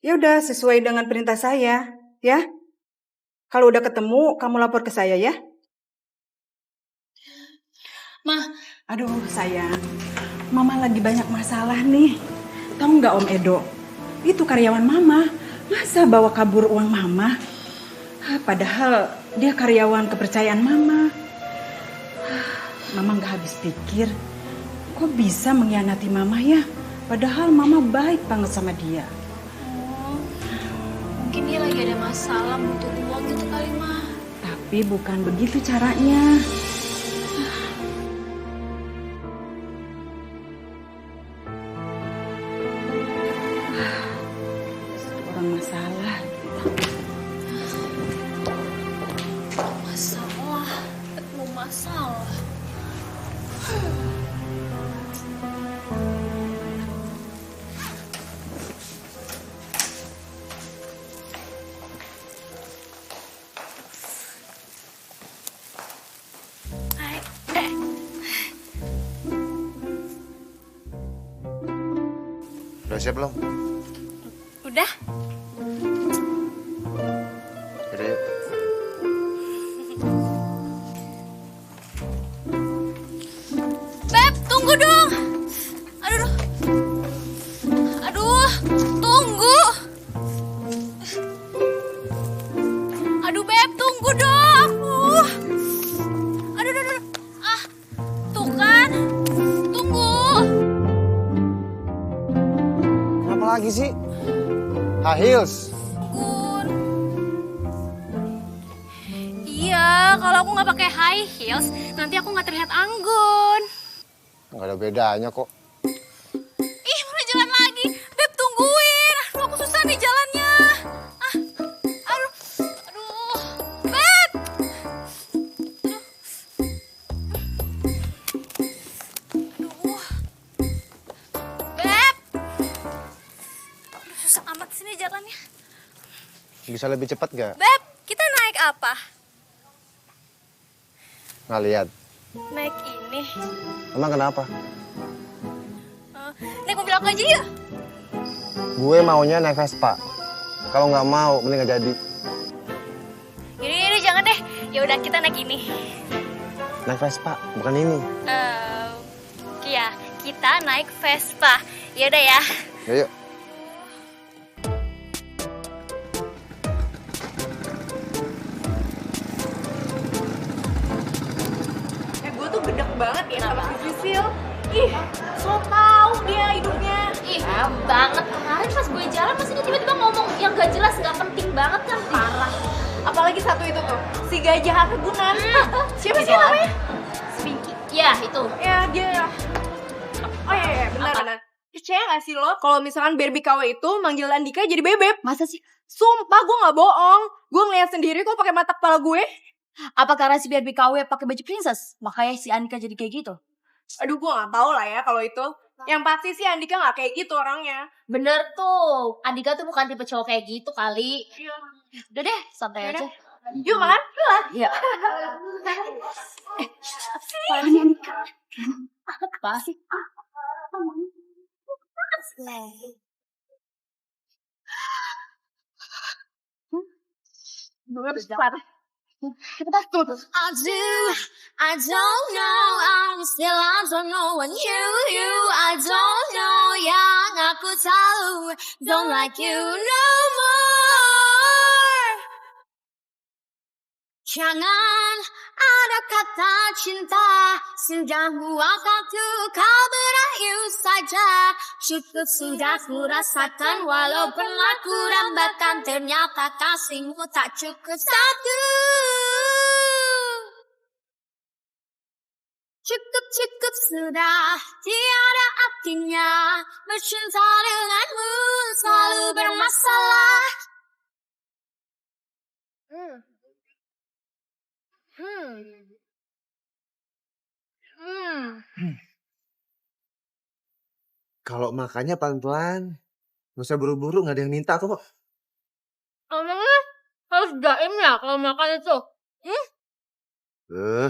Ya udah, sesuai dengan perintah saya, ya. Kalau udah ketemu, kamu lapor ke saya ya. Mah. Aduh, sayang. Mama lagi banyak masalah nih. Tahu nggak Om Edo? Itu karyawan Mama. Masa bawa kabur uang Mama? Padahal dia karyawan kepercayaan Mama. Mama nggak habis pikir. Kok bisa mengkhianati Mama ya? Padahal Mama baik banget sama dia. Mungkin dia lagi ada masalah butuh uang gitu kali, Mah. Tapi bukan begitu caranya. Orang masalah. Ketemu masalah. Udah siap belum? Udah. Yaudah yuk. Beb, tunggu dong. Aduh. Aduh, tunggu. Aduh, Beb, tunggu dong. Aduh. Ah, tuh kan. Tunggu. Kenapa lagi sih? High heels. Iya, kalau aku nggak pakai high heels, nanti aku nggak terlihat anggun. Nggak ada bedanya kok. Ih, mana jalan lagi? Beb, tungguin. Aduh, aku susah nih jalannya. Aduh. Beb. Aduh. Beb. Aduh, susah amat sini jalannya. Bisa lebih cepat gak? Beb, kita naik apa? Nggak lihat. Naik ini. Emang kenapa? Naik mobil aku aja yuk. Gue maunya naik Vespa. Kalau nggak mau, mending nggak jadi. Yaudah, jangan deh. Ya udah kita naik ini. Naik Vespa, bukan ini. Iya, kita naik Vespa. Ya udah ya. Yuk. Gue tuh gedek banget ya sama si Sisil. Ih, so tau dia hidupnya. Ih, banget. Kemarin pas gue jalan masih dia tiba-tiba ngomong yang gak jelas, gak penting banget kan. Parah. Apalagi satu itu tuh, si gajah kegunan. Siapa sih Gitu namanya? Pinky. Ya, itu. Ya, dia. Oh iya, benar. Percaya gak sih lo kalau misalkan Barbie KW itu manggil Andika jadi bebek? Masa sih? Sumpah gue gak bohong. Gue ngeliat sendiri kok pakai mata kepala gue. Apa karena si Barbie KW pakai baju princess? Makanya si Andika jadi kayak gitu? Aduh, gue gak tahu lah ya kalau itu. Yang pasti sih Andika gak kayak gitu orangnya. Bener tuh. Andika tuh bukan tipe cowok kayak gitu kali. Iya. Udah deh, santai aja. Yuk makan, lah. Iya. Apaan nih Andika? Apa sih? I don't know, I don't know when I don't know, yang aku tahu, don't like you no more. Jangan ada kata cinta, sudah muak waktu kau berakhir saja. Cukup sudah ku rasakan, walau pernah ku dambakan, ternyata kasihmu tak cukup satu. Cukup cukup sudah, tiada artinya bercinta denganmu selalu bermasalah. Kalau makannya pelan-pelan, nggak usah buru-buru, nggak ada yang minta kok. Emangnya harus jaim ya kalau makan itu?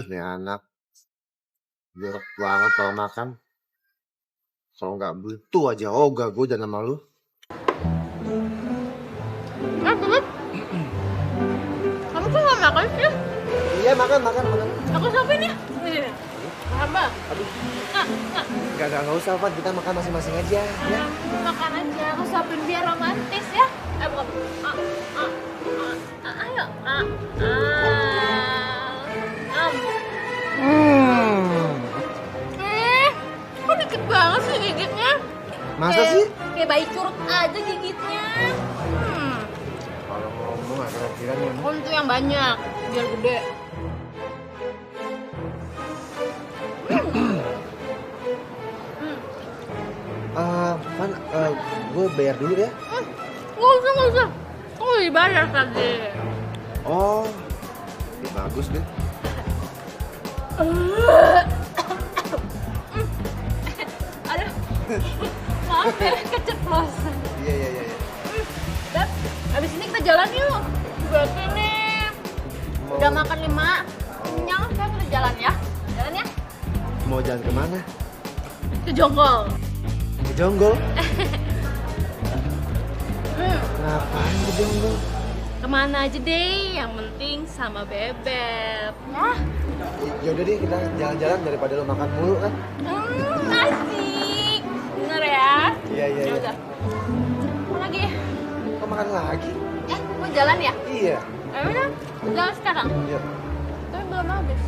Nih anak. Jorok banget kalau makan. Kalau nggak butuh aja ogah gue dan sama lu. Beb. Kamu kok nggak makan sih? Iya makan. Aku suapin ya. Ini. Hamba. Aduh. Gak usah Pan, kita makan masing-masing aja ya. Makan aja, aku suapin biar romantis ya. Bukan. Ayo. Kok dikit banget sih gigitnya? Masa sih? Kayak bayi curut aja gigitnya. Kalau ngomong agak kira nih. Untuk yang banyak, biar gede. Pan, gue bayar dulu ya. Nggak usah. Kamu dibayar tadi. Oh, ya bagus deh. Aduh, maaf ya, keceplosan. Iya. Beb, abis ini kita jalan yuk. Berarti nih, udah makan 5. Kenyang, kita jalan ya. Jalan ya. Mau jalan kemana? Ke Jonggol. Ke Jonggol? Ngapain ke Jonggol? Kemana aja deh, yang penting sama Bebeb. Ya? Yaudah deh, kita jalan-jalan daripada lo makan mulu kan. Asik. Bener ya? Iya. Yaudah. Mau lagi? Kok makan lagi? Mau jalan ya? Iya. Udah, jalan sekarang. Iya. Tapi belum habis.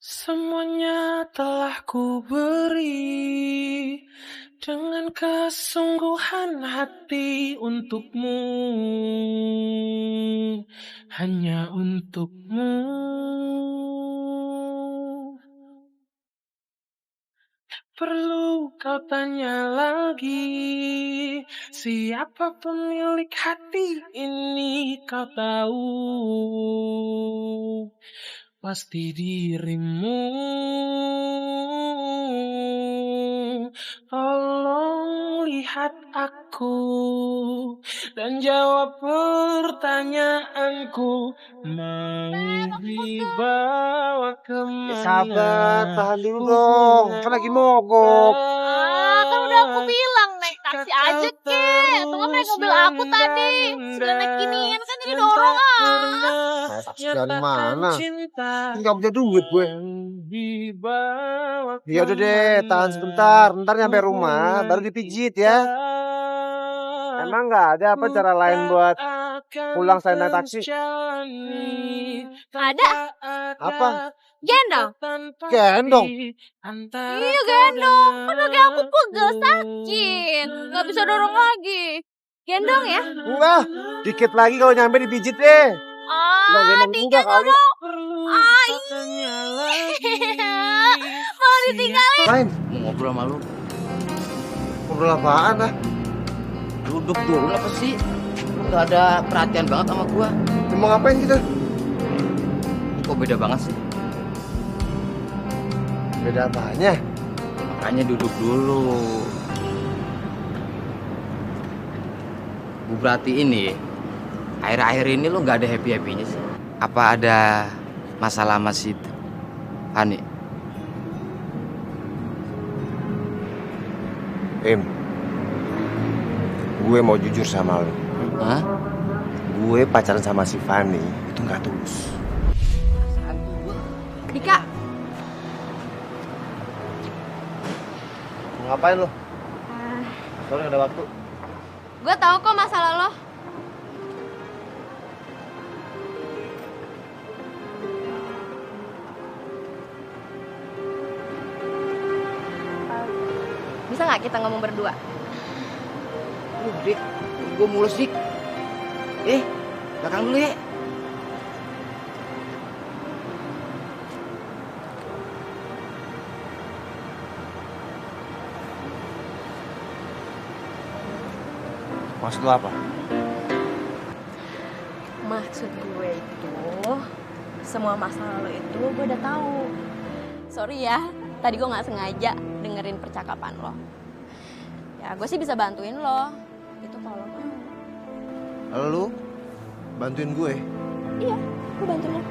Semuanya telah ku beri dengan kesungguhan hati untukmu, hanya untukmu. Perlu kau tanya lagi, siapa pemilik hati ini kau tahu, pasti dirimu. Tolong lihat aku dan jawab pertanyaanku, mau dibawa kemana? Sabar, tahan dulu dong. Kan lagi mogok. Kan udah aku bilang naik taksi aja kek. Tunggu naik mobil aku tadi. Sudah naik ginian kan jadi dorong Taksi dari mana? Nggak punya duit gue. Ya udah deh, tahan sebentar. Ntar nyampe rumah baru dipijit ya. Emang nggak ada apa cara lain buat pulang selain naik taksi? Ada. Apa? Gendong. Gendong? Iya gendong. Kan kaki aku pegel sakit. Nggak bisa dorong lagi. Gendong ya? Enggak, dikit lagi kalau nyampe dipijit deh. Dikit kali. Malah ditinggalin. Main. ngobrol sama lu. Ngobrol apaan ah? Duduk dulu apa sih? Lu nggak ada perhatian banget sama gua. Mau ngapain kita? Kok beda banget sih? Beda apanya? Makanya duduk dulu. Bu berarti ini akhir-akhir ini lu nggak ada happy-happynya sih? Apa ada masalah sama si Hani? Gue mau jujur sama lo. Hah? Gue pacaran sama si Fanny itu nggak tulus. Dika, Mau ngapain lo? Sorry nggak ada waktu. gue tahu kok masalah lo. Bisa nggak kita ngomong berdua? Dek, gue mulus sih. Belakang dulu ya. Maksud lo apa? Maksud gue itu, semua masalah lo itu gue udah tahu. Sorry ya, tadi gue nggak sengaja dengerin percakapan lo. Ya gue sih bisa bantuin lo. Itu kalau lo mau. Lo bantuin gue? Iya, gue bantuin lo.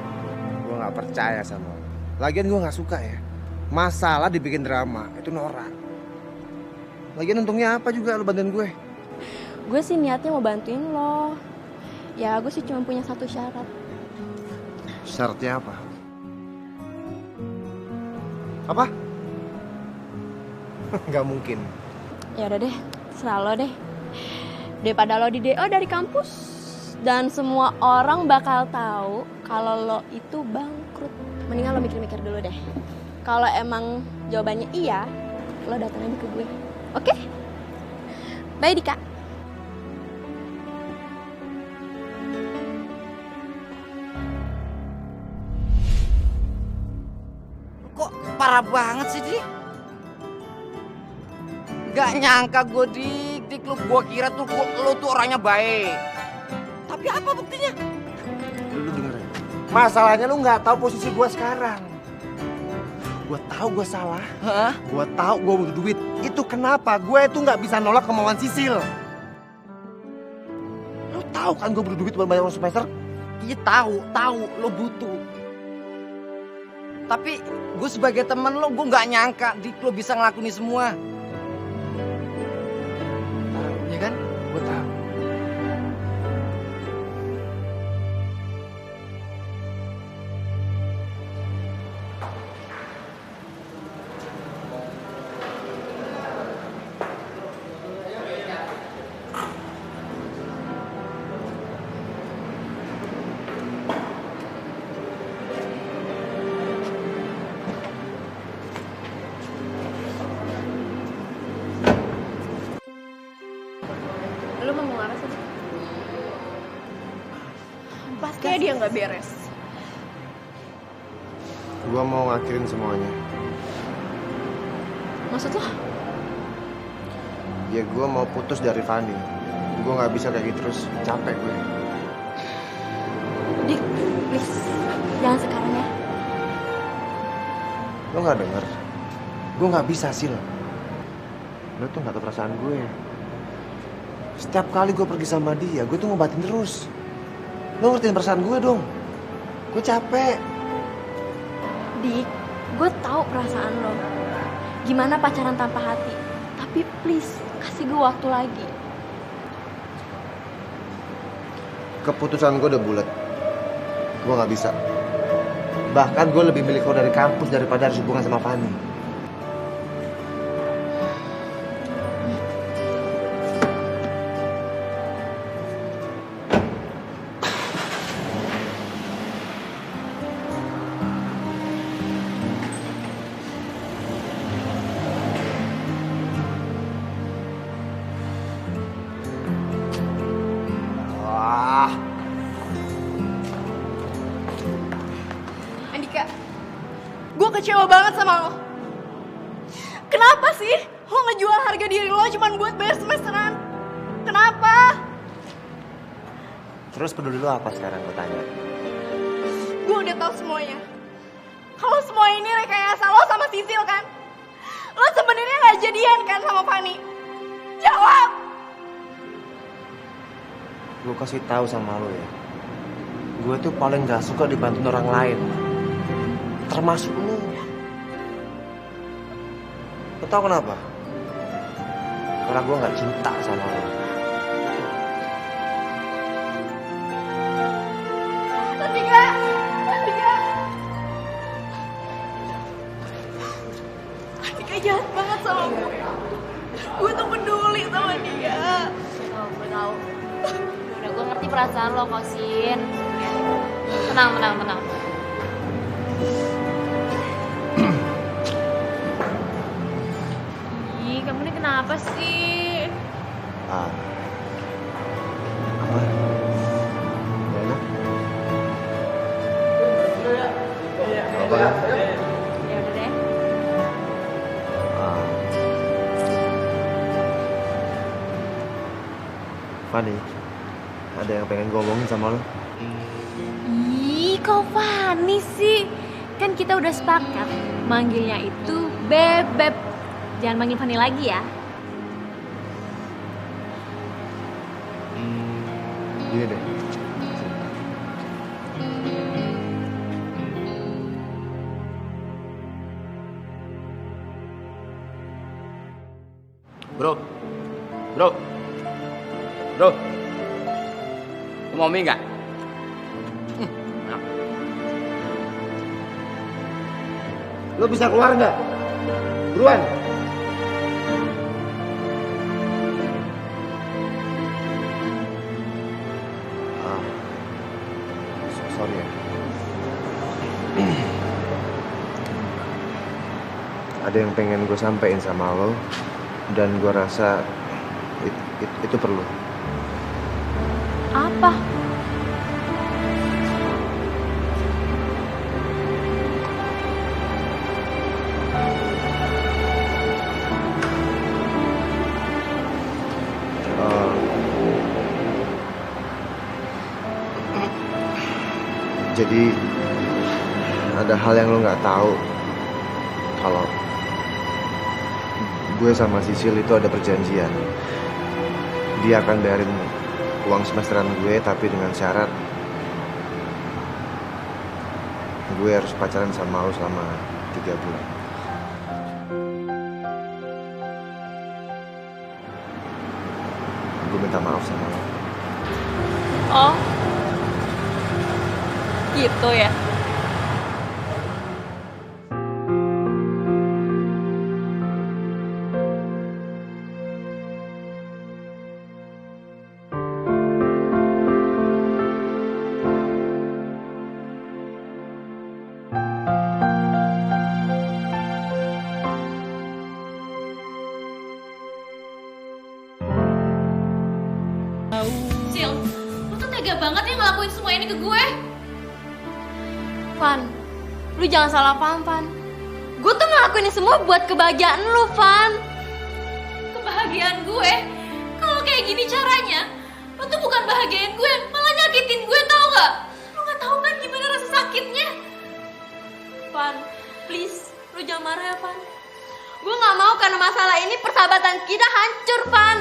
Gue nggak percaya sama lo. Lagian gue nggak suka ya. Masalah dibikin drama itu norak. Lagian untungnya apa juga lo bantuin gue? Gue sih niatnya mau bantuin lo. Ya gue sih cuma punya satu syarat. Syaratnya apa? Apa? Gak mungkin. Ya udah deh, terserah lo deh. Daripada lo di DO dari kampus dan semua orang bakal tahu kalau lo itu bangkrut. Mendingan lo mikir-mikir dulu deh. Kalau emang jawabannya iya, lo datang aja ke gue. Oke? Bye Dika. Kok parah banget sih, Dik? Gak nyangka gue, Dik. Gue kira tuh lo tuh orangnya baik. Tapi apa buktinya? Lu dengerin. Masalahnya lu nggak tahu posisi gue sekarang. Gue tahu gue salah. Hah? Gue tahu gue butuh duit. Itu kenapa gue itu nggak bisa nolak kemauan Sisil. Lu tahu kan gue butuh duit buat bayar uang semester? Iya tahu lo butuh. Tapi gue sebagai teman lo, gue nggak nyangka Dik lo bisa ngelakuin semua. Iya kan? Gue tahu. Lo mau ngomong apa sih? Pastinya dia nggak beres. Gue mau ngakhirin semuanya. Maksud lo? Ya gue mau putus dari Fanny. Gue nggak bisa kayak gitu terus. Capek gue. Dik, please. Jangan sekarang ya. Lo nggak denger? Gue nggak bisa, Sil. Lo tuh nggak tahu perasaan gue. Setiap kali gue pergi sama dia, gue tuh ngobatin terus. Lo ngertiin perasaan gue dong. Gue capek. Dik, gue tahu perasaan lo. Gimana pacaran tanpa hati. Tapi please, kasih gue waktu lagi. Keputusan gue udah bulat. Gue nggak bisa. Bahkan gue lebih milih kau dari kampus daripada harus hubungan sama Fanny. Andika, gue kecewa banget sama lo. Kenapa sih lo ngejual harga diri lo cuma buat bayar semesteran? Kenapa? Terus peduli lo apa sekarang gue tanya? Gue udah tahu semuanya. Kalau semua ini rekayasa lo sama Sisil kan? Lo sebenarnya gak jadian kan sama Fanny? Jawab! Gue kasih tahu sama lo ya. Gue tuh paling gak suka dibantuin orang lain. Termasuk lo. Lo tau kenapa? Karena gue gak cinta sama lo. Atika jahat banget sama gue. Gue tuh peduli sama dia. Gue tahu. Udah gue ngerti perasaan lo kok, Sin. Tenang. Ih, kamu ini kenapa sih? Apa? Gak enak? Apa kan? Ya udah deh. Fanny, ada yang pengen gue omongin sama lo? Ih, kok Fanny sih? Kan kita udah sepakat manggilnya itu Bebeb. Jangan manggil Fanny lagi ya. Gini deh. Bro, lu mau mie nggak? Lo bisa keluar nggak? Buruan. Sorry ya. Ada yang pengen gue sampein sama lo, dan gue rasa itu perlu. Apa? Jadi ada hal yang lo nggak tahu, kalau gue sama Sisil itu ada perjanjian. Dia akan bayarin uang semesteran gue, tapi dengan syarat gue harus pacaran sama lo selama 3 bulan. Gue minta maaf sama lo. Oh, gitu ya. Sil, lu tuh tega banget ya ngelakuin semua ini ke gue. Van, lu jangan salah paham, Van. Gue tuh ngelakuin ini semua buat kebahagiaan lu, Van. Kebahagiaan gue? Kalau kayak gini caranya, lu tuh bukan bahagiain gue, malah nyakitin gue, tau gak? Lu gak tau kan gimana rasa sakitnya? Van, please, lu jangan marah ya, Van. Gue gak mau karena masalah ini persahabatan kita hancur, Van.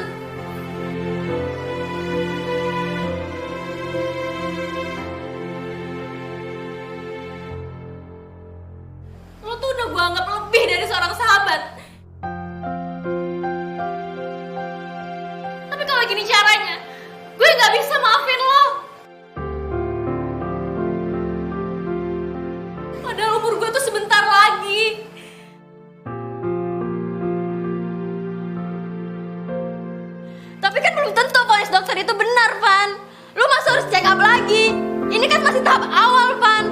Lu tuh udah gue anggap lebih dari seorang sahabat. Tapi kalau gini caranya, gue gak bisa maafin lo. Padahal umur gue tuh sebentar lagi. Tapi kan belum tentu vonis dokter itu benar, Van. Lu masih harus check up lagi. Ini kan masih tahap awal, Van.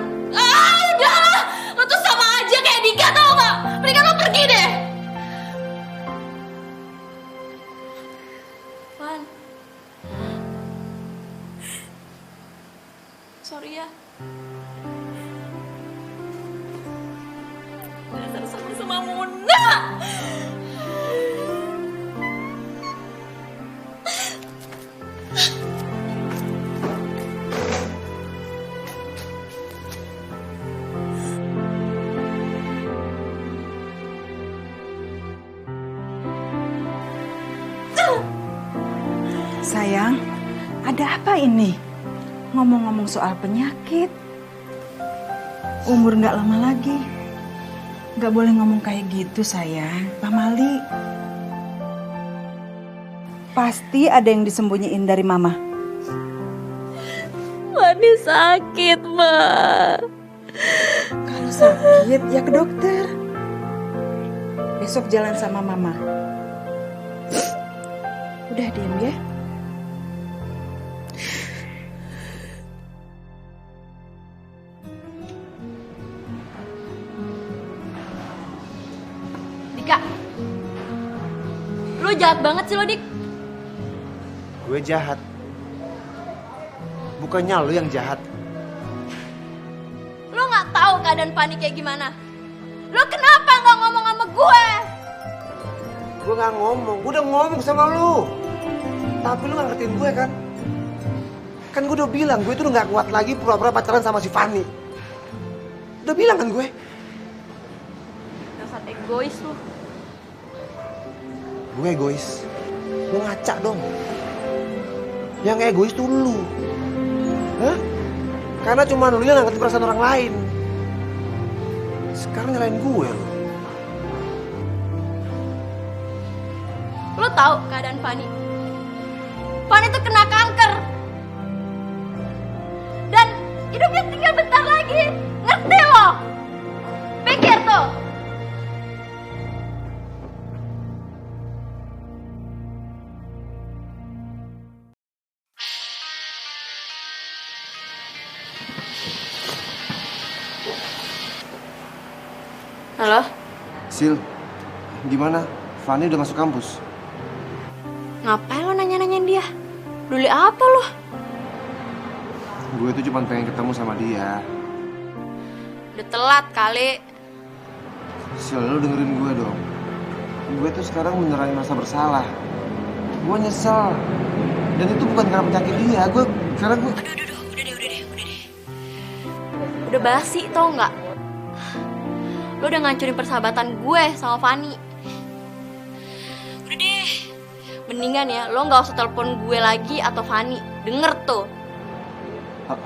Udahlah, lo tuh sama aja kayak Dika, tau gak? Mendingan lo pergi deh. Van, sorry ya. Dasar sama-sama Muna. Sayang, ada apa ini? Ngomong-ngomong soal penyakit. Umur nggak lama lagi. Nggak boleh ngomong kayak gitu sayang, Pak Mali. Pasti ada yang disembunyiin dari Mama. Fani sakit, Ma. Kalau sakit ya ke dokter. Besok jalan sama Mama. Udah diam ya. Dika, lu jahat banget sih lo, Dik. Gue jahat. Bukannya lo yang jahat. Lu nggak tahu keadaan Fani kayak gimana. Lu kenapa nggak ngomong sama gue? Gue nggak ngomong, gue udah ngomong sama lu. Tapi lu nggak ngertiin gue kan? Kan gue udah bilang, gue tuh udah nggak kuat lagi pura-pura pacaran sama si Fani. Udah bilang kan gue? Dasar egois lu. Gue egois. Lu ngaca dong. Yang egois tuh lu. Hah? Karena cuma lu yang ngerti perasaan orang lain. Sekarang nyalain gue lu. Lu tahu keadaan Fani? Fani tuh kena kanker. Dan hidupnya tinggal bentar lagi. Ngerti lo? Pikir tuh. Halo? Sil, gimana? Fani udah masuk kampus? Ngapain lo nanya-nanyain dia? Peduli apa lo? Gue tuh cuma pengen ketemu sama dia. Udah telat kali. Sil, lu dengerin gue dong. Gue tuh sekarang beneran merasa bersalah. Gue nyesel. Dan itu bukan karena penyakit dia. Karena gue... Udah deh. Udah basi tau nggak? Lo udah ngancurin persahabatan gue sama Fani. Udah deh. Mendingan ya, lo nggak usah telepon gue lagi atau Fani. Denger tuh.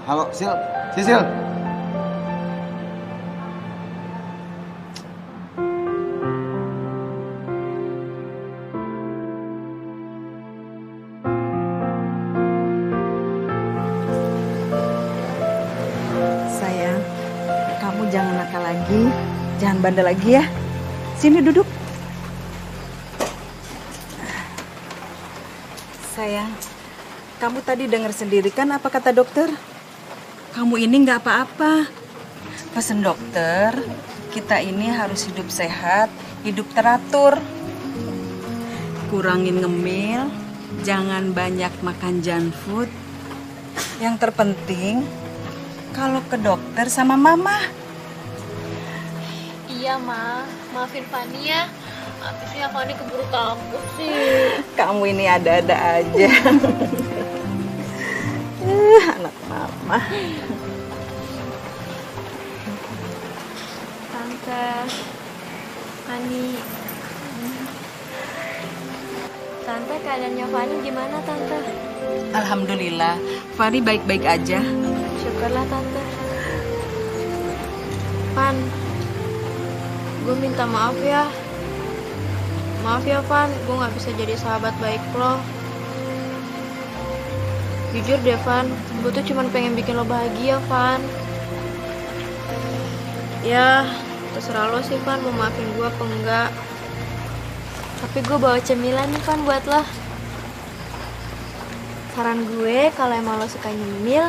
Halo, Sil. Sil. Sayang, kamu jangan nakal lagi. Jangan bandel lagi ya. Sini duduk. Sayang, kamu tadi dengar sendiri kan apa kata dokter? Kamu ini nggak apa-apa. Pesan dokter, kita ini harus hidup sehat, hidup teratur. Kurangin ngemil, jangan banyak makan junk food. Yang terpenting, kalau ke dokter sama Mama. Iya, Ma. Maafin Fani ya. Habisnya Fani keburu kampus sih. Kamu ini ada-ada aja. Anak Mama. Tante, Fani. Tante, keadaannya Fani gimana, Tante? Alhamdulillah, Fani baik-baik aja. Syukurlah, Tante. Fan, gue minta maaf ya. Maaf ya, Van, gue gak bisa jadi sahabat baik lo. Jujur deh, Van, gue tuh cuma pengen bikin lo bahagia, Van. Ya, terserah lo sih, Van, mau maafin gue apa enggak. Tapi gue bawa cemilan nih, Van, buat lo. Saran gue, kalau emang lo suka nyemil,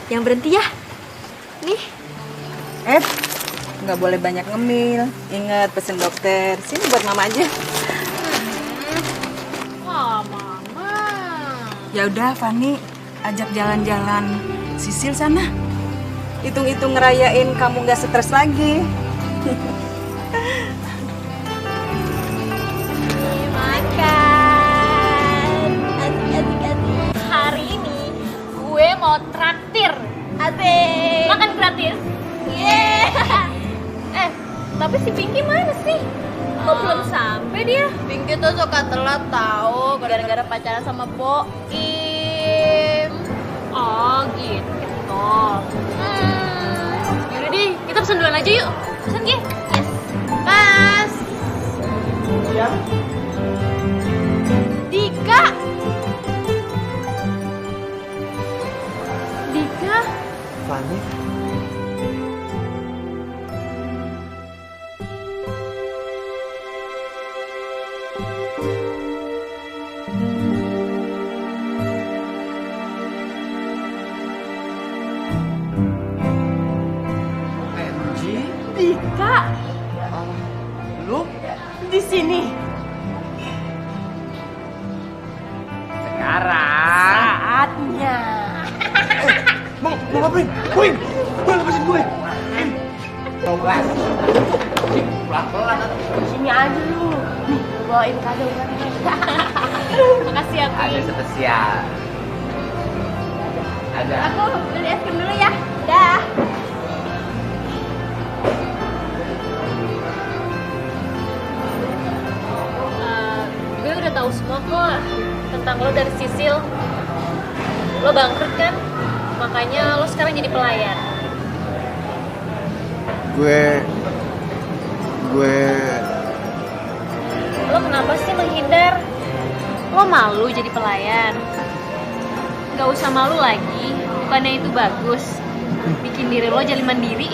yang berhenti ya. Nih. Nggak boleh banyak ngemil. Ingat pesen dokter. Sini buat Mama aja. Wah, Mama. Ya udah, Fani, ajak jalan-jalan Sisil sana. Hitung-hitung ngerayain kamu nggak stres lagi. Makan. Asik. Hari ini gue mau traktir. Asik. Makan gratis. Yeah. Tapi si Pinky mana sih? Kok belum sampai dia? Pinky tuh suka telat tahu gara-gara pacaran sama Boim. Oh gitu. Yaudah deh, kita pesen duluan aja yuk. Pesen Gi? Yes. Mas. Ya. Dika. Dika. Fanny. Dika. Lu Di sini. sekarang. Saatnya. Mau ngapain? Boing! Boing lepasin gue! Tobas. Pelan-pelan. Sini aja lu. Nih, bawain kado kan. Makasih ya, Ada Pi. spesial. Ada. Aku beli es krim dulu ya. Dah. Gue udah tahu semua kok tentang lo dari Sisil. Lo bangkrut kan? Makanya lo sekarang jadi pelayan. Gue... Lo kenapa sih menghindar? Lo malu jadi pelayan? Gak usah malu lagi, bukannya itu bagus. Bikin diri lo jadi mandiri.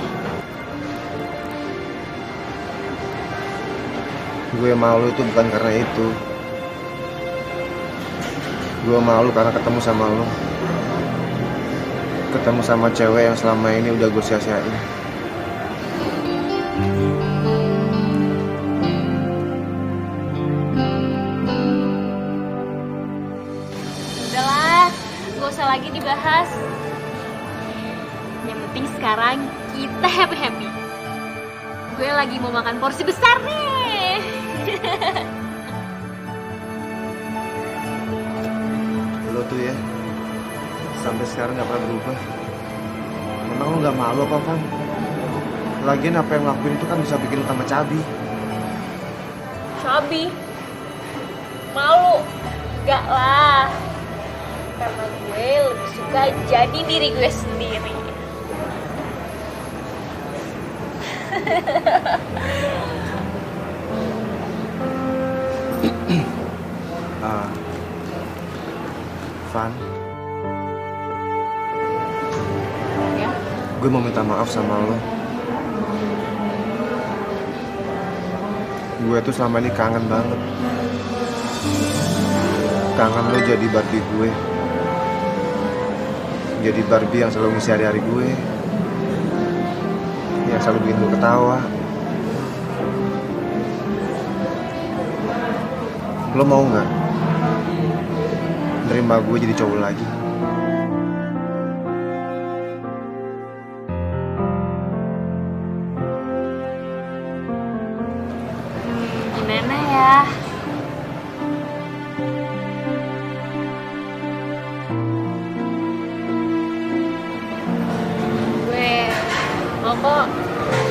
Gue malu itu bukan karena itu. Gue malu karena ketemu sama lo. Ketemu sama cewek yang selama ini udah gue sia-siain. Udahlah, gak usah lagi dibahas. Yang penting sekarang kita happy-happy. Gue lagi mau makan porsi besar nih. Lo tuh ya, sampai sekarang gak pernah berubah. Memang lo gak malu apa, Van? Lagian apa yang ngelakuin itu kan bisa bikin lo tambah cabi. Cabi? Malu? Gak lah. Karena gue lebih suka jadi diri gue sendiri. Van, Ya? gue mau minta maaf sama lo. Gue tuh selama ini kangen banget. Kangen lo jadi Barbie gue. Jadi Barbie yang selalu ngisi hari-hari gue. Yang selalu bikin gue ketawa. Lo mau nggak nerima gue jadi cowok lagi? Gimana ya? Gue mau kok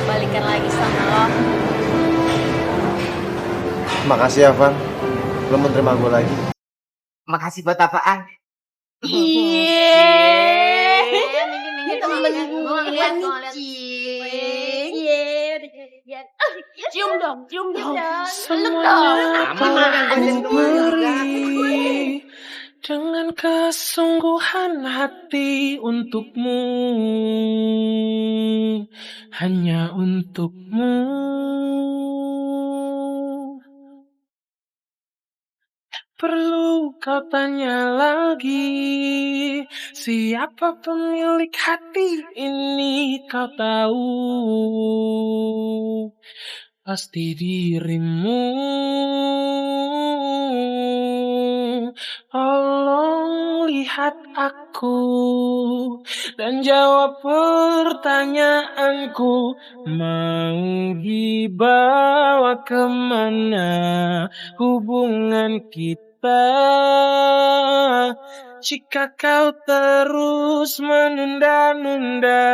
balikan lagi sama lo. Makasih ya, Van. Lo mau terima gue lagi. Makasih buat apaan? Ini temen gue nih, cium dong. Semuanya aku beri dengan kesungguhan hati untukmu, hanya untukmu. Perlu kau tanya lagi, siapa pemilik hati ini kau tahu. Pasti dirimu. Tolong lihat aku dan jawab pertanyaanku. Mau dibawa kemana hubungan kita jika kau terus menunda-nunda?